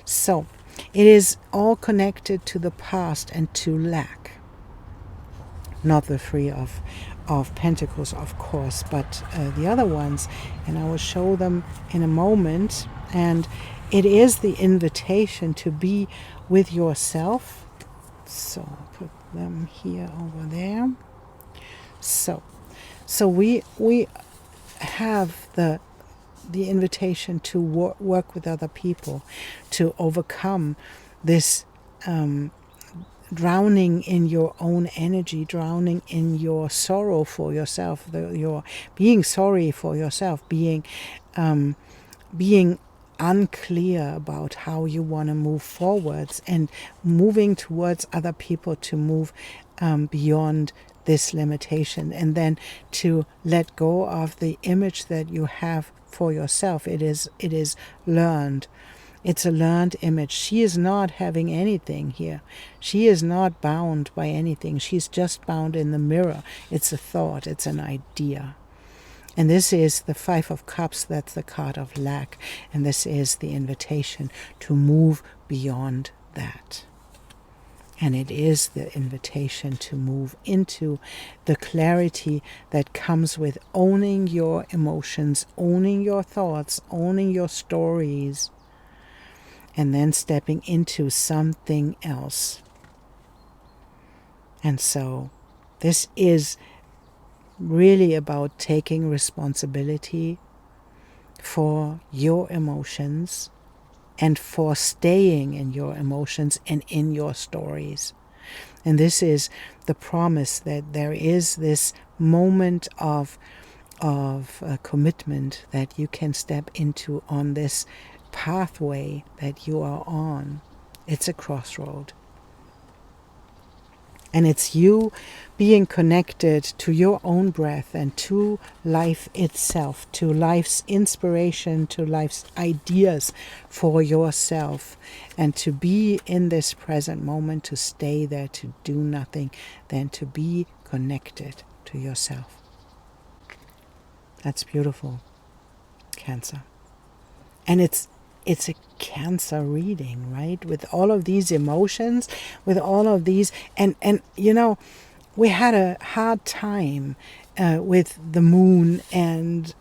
So it is all connected to the past and to lack. Not the Three of Pentacles, of course, but the other ones, and I will show them in a moment. And it is the invitation to be with yourself. So I'll put them here over there. So we have the invitation to work with other people to overcome this drowning in your own energy, drowning in your sorrow for yourself, your being sorry for yourself, being unclear about how you want to move forwards, and moving towards other people to move beyond this limitation, and then to let go of the image that you have for yourself. It is learned. It's a learned image. She is not having anything here. She is not bound by anything. She's just bound in the mirror. It's a thought. It's an idea. And this is the Five of Cups. That's the card of lack. And this is the invitation to move beyond that. And it is the invitation to move into the clarity that comes with owning your emotions, owning your thoughts, owning your stories, and then stepping into something else. And so this is really about taking responsibility for your emotions and for staying in your emotions and in your stories. And this is the promise that there is this moment of commitment that you can step into on this pathway that you are on. It's a crossroad. And it's you being connected to your own breath and to life itself, to life's inspiration, to life's ideas for yourself, and to be in this present moment, to stay there, to do nothing, than to be connected to yourself. That's beautiful, Cancer. And it's a Cancer reading, right? With all of these emotions, with all of these, and you know, we had a hard time with the moon and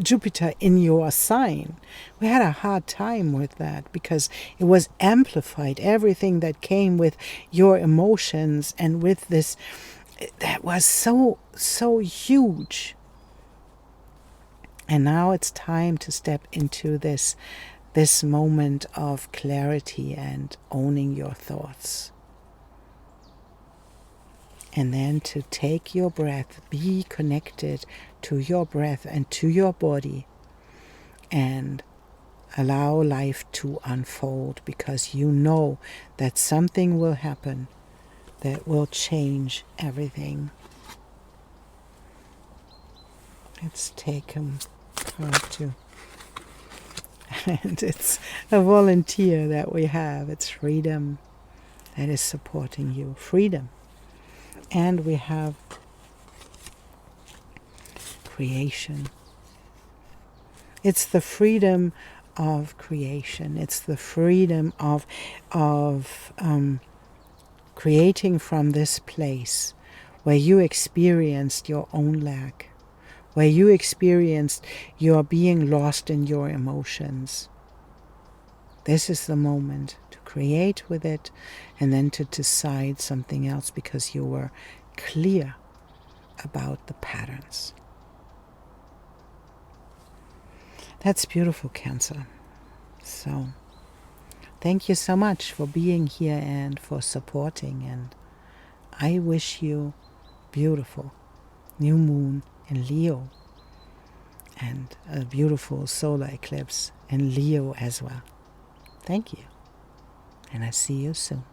Jupiter in your sign. We had a hard time with that because it was amplified. Everything that came with your emotions and with this, that was so huge. And now it's time to step into this moment of clarity and owning your thoughts. And then to take your breath, be connected to your breath and to your body, and allow life to unfold, because you know that something will happen that will change everything. Let's take a card too. And it's a volunteer that we have. It's freedom that is supporting you. Freedom. And we have creation. It's the freedom of creation. It's the freedom of creating from this place where you experienced your own lack, where you experienced your being lost in your emotions. This is the moment to create with it and then to decide something else, because you were clear about the patterns. That's beautiful, Cancer. So thank you so much for being here and for supporting, and I wish you beautiful new moon in Leo and a beautiful solar eclipse in Leo as well. Thank you, and I see you soon.